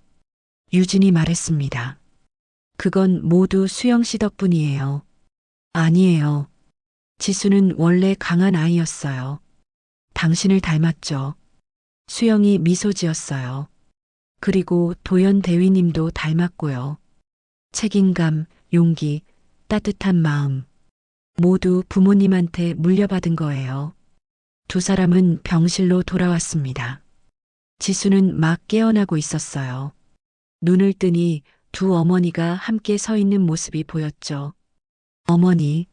유진이 말했습니다. 그건 모두 수영 씨 덕분이에요. 아니에요. 지수는 원래 강한 아이였어요. 당신을 닮았죠. 수영이 미소 지었어요. 그리고 도연 대위님도 닮았고요. 책임감, 용기, 따뜻한 마음. 모두 부모님한테 물려받은 거예요. 두 사람은 병실로 돌아왔습니다. 지수는 막 깨어나고 있었어요. 눈을 뜨니 두 어머니가 함께 서 있는 모습이 보였죠. 어머니.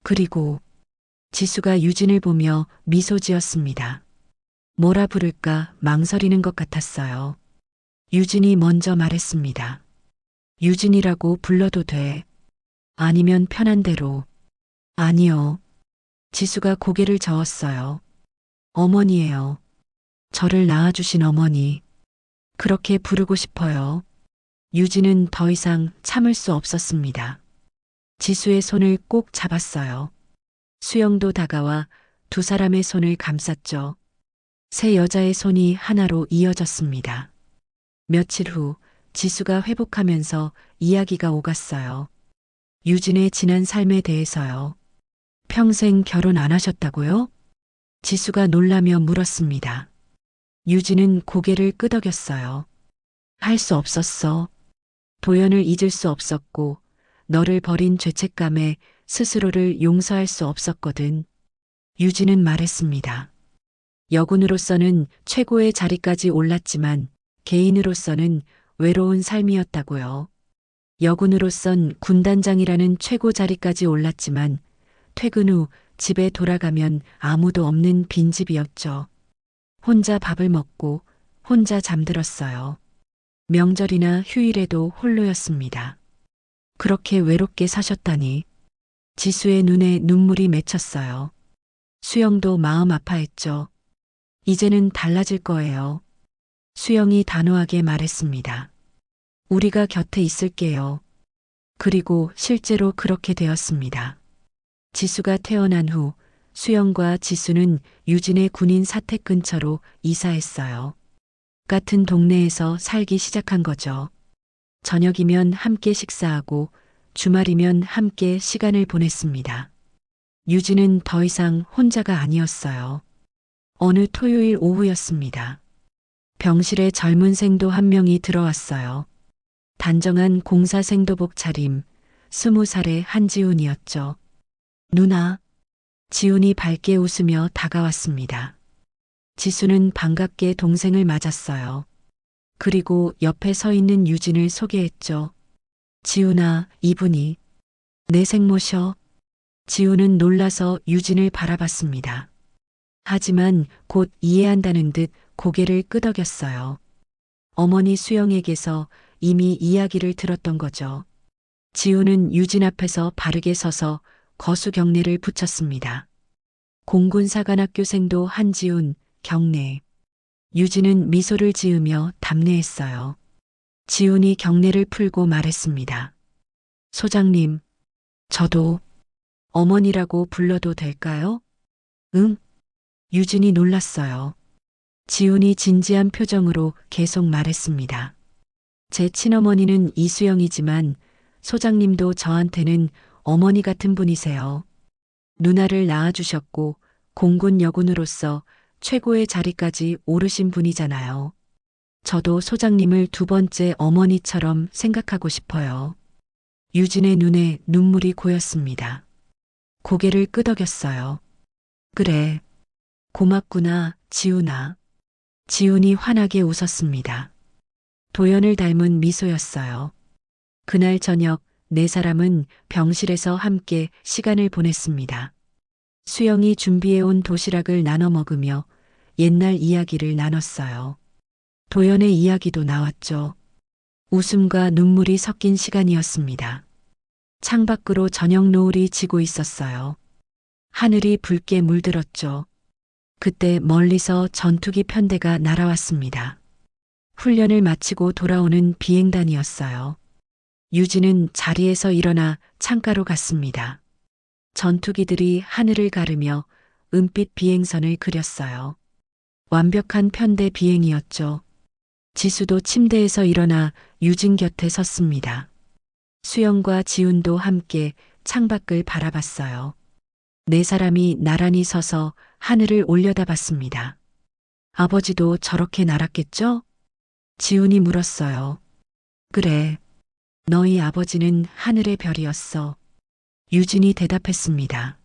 그리고 지수가 유진을 보며 미소 지었습니다. 뭐라 부를까 망설이는 것 같았어요. 유진이 먼저 말했습니다. 유진이라고 불러도 돼. 아니면 편한 대로. 아니요. 지수가 고개를 저었어요. 어머니예요. 저를 낳아주신 어머니. 그렇게 부르고 싶어요. 유진은 더 이상 참을 수 없었습니다. 지수의 손을 꼭 잡았어요. 수영도 다가와 두 사람의 손을 감쌌죠. 세 여자의 손이 하나로 이어졌습니다. 며칠 후 지수가 회복하면서 이야기가 오갔어요. 유진의 지난 삶에 대해서요. 평생 결혼 안 하셨다고요? 지수가 놀라며 물었습니다. 유진은 고개를 끄덕였어요. 할 수 없었어. 도연을 잊을 수 없었고 너를 버린 죄책감에 스스로를 용서할 수 없었거든. 유진은 말했습니다. 여군으로서는 최고의 자리까지 올랐지만 개인으로서는 외로운 삶이었다고요. 여군으로선 군단장이라는 최고 자리까지 올랐지만 퇴근 후 집에 돌아가면 아무도 없는 빈집이었죠. 혼자 밥을 먹고 혼자 잠들었어요. 명절이나 휴일에도 홀로였습니다. 그렇게 외롭게 사셨다니. 지수의 눈에 눈물이 맺혔어요. 수영도 마음 아파했죠. 이제는 달라질 거예요. 수영이 단호하게 말했습니다. 우리가 곁에 있을게요. 그리고 실제로 그렇게 되었습니다. 지수가 태어난 후 수영과 지수는 유진의 군인 사택 근처로 이사했어요. 같은 동네에서 살기 시작한 거죠. 저녁이면 함께 식사하고 주말이면 함께 시간을 보냈습니다. 유진은 더 이상 혼자가 아니었어요. 어느 토요일 오후였습니다. 병실에 젊은 생도 한 명이 들어왔어요. 단정한 공사생도복 차림, 20살의 한지훈이었죠. 누나. 지훈이 밝게 웃으며 다가왔습니다. 지수는 반갑게 동생을 맞았어요. 그리고 옆에 서 있는 유진을 소개했죠. 지훈아, 이분이 내 생모셔. 지훈은 놀라서 유진을 바라봤습니다. 하지만 곧 이해한다는 듯 고개를 끄덕였어요. 어머니 수영에게서 이미 이야기를 들었던 거죠. 지훈은 유진 앞에서 바르게 서서 거수 경례를 붙였습니다. 공군사관학교생도 한지훈, 경례. 유진은 미소를 지으며 답례했어요. 지훈이 경례를 풀고 말했습니다. 소장님, 저도 어머니라고 불러도 될까요? 응? 유진이 놀랐어요. 지훈이 진지한 표정으로 계속 말했습니다. 제 친어머니는 이수영이지만 소장님도 저한테는 어머니 같은 분이세요. 누나를 낳아주셨고 공군 여군으로서 최고의 자리까지 오르신 분이잖아요. 저도 소장님을 두 번째 어머니처럼 생각하고 싶어요. 유진의 눈에 눈물이 고였습니다. 고개를 끄덕였어요. 그래. 고맙구나, 지훈아. 지훈이 환하게 웃었습니다. 도연을 닮은 미소였어요. 그날 저녁 네 사람은 병실에서 함께 시간을 보냈습니다. 수영이 준비해온 도시락을 나눠 먹으며 옛날 이야기를 나눴어요. 도연의 이야기도 나왔죠. 웃음과 눈물이 섞인 시간이었습니다. 창밖으로 저녁 노을이 지고 있었어요. 하늘이 붉게 물들었죠. 그때 멀리서 전투기 편대가 날아왔습니다. 훈련을 마치고 돌아오는 비행단이었어요. 유진은 자리에서 일어나 창가로 갔습니다. 전투기들이 하늘을 가르며 은빛 비행선을 그렸어요. 완벽한 편대 비행이었죠. 지수도 침대에서 일어나 유진 곁에 섰습니다. 수영과 지훈도 함께 창밖을 바라봤어요. 네 사람이 나란히 서서 하늘을 올려다봤습니다. 아버지도 저렇게 날았겠죠? 지훈이 물었어요. 그래. 너희 아버지는 하늘의 별이었어. 유진이 대답했습니다.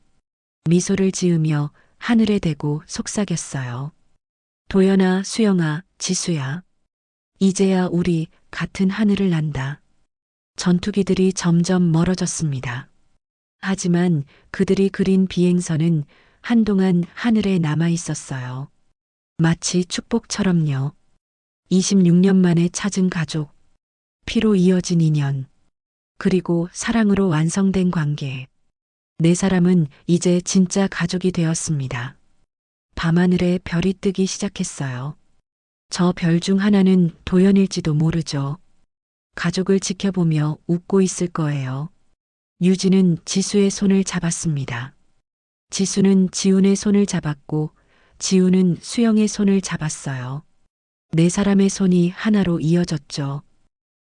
미소를 지으며 하늘에 대고 속삭였어요. 도연아, 수영아, 지수야. 이제야 우리 같은 하늘을 난다. 전투기들이 점점 멀어졌습니다. 하지만 그들이 그린 비행선은 한동안 하늘에 남아 있었어요. 마치 축복처럼요. 26년 만에 찾은 가족, 피로 이어진 인연, 그리고 사랑으로 완성된 관계. 네 사람은 이제 진짜 가족이 되었습니다. 밤하늘에 별이 뜨기 시작했어요. 저 별 중 하나는 도연일지도 모르죠. 가족을 지켜보며 웃고 있을 거예요. 유진은 지수의 손을 잡았습니다. 지수는 지훈의 손을 잡았고 지훈은 수영의 손을 잡았어요. 네 사람의 손이 하나로 이어졌죠.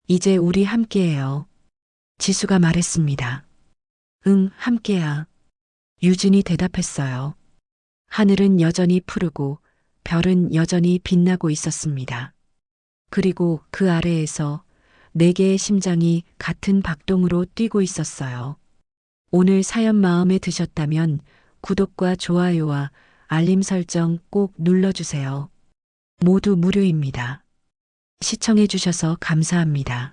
이제 우리 함께해요. 지수가 말했습니다. 응, 함께야. 유진이 대답했어요. 하늘은 여전히 푸르고 별은 여전히 빛나고 있었습니다. 그리고 그 아래에서 네 개의 심장이 같은 박동으로 뛰고 있었어요. 오늘 사연 마음에 드셨다면 구독과 좋아요와 알림 설정 꼭 눌러주세요. 모두 무료입니다. 시청해주셔서 감사합니다.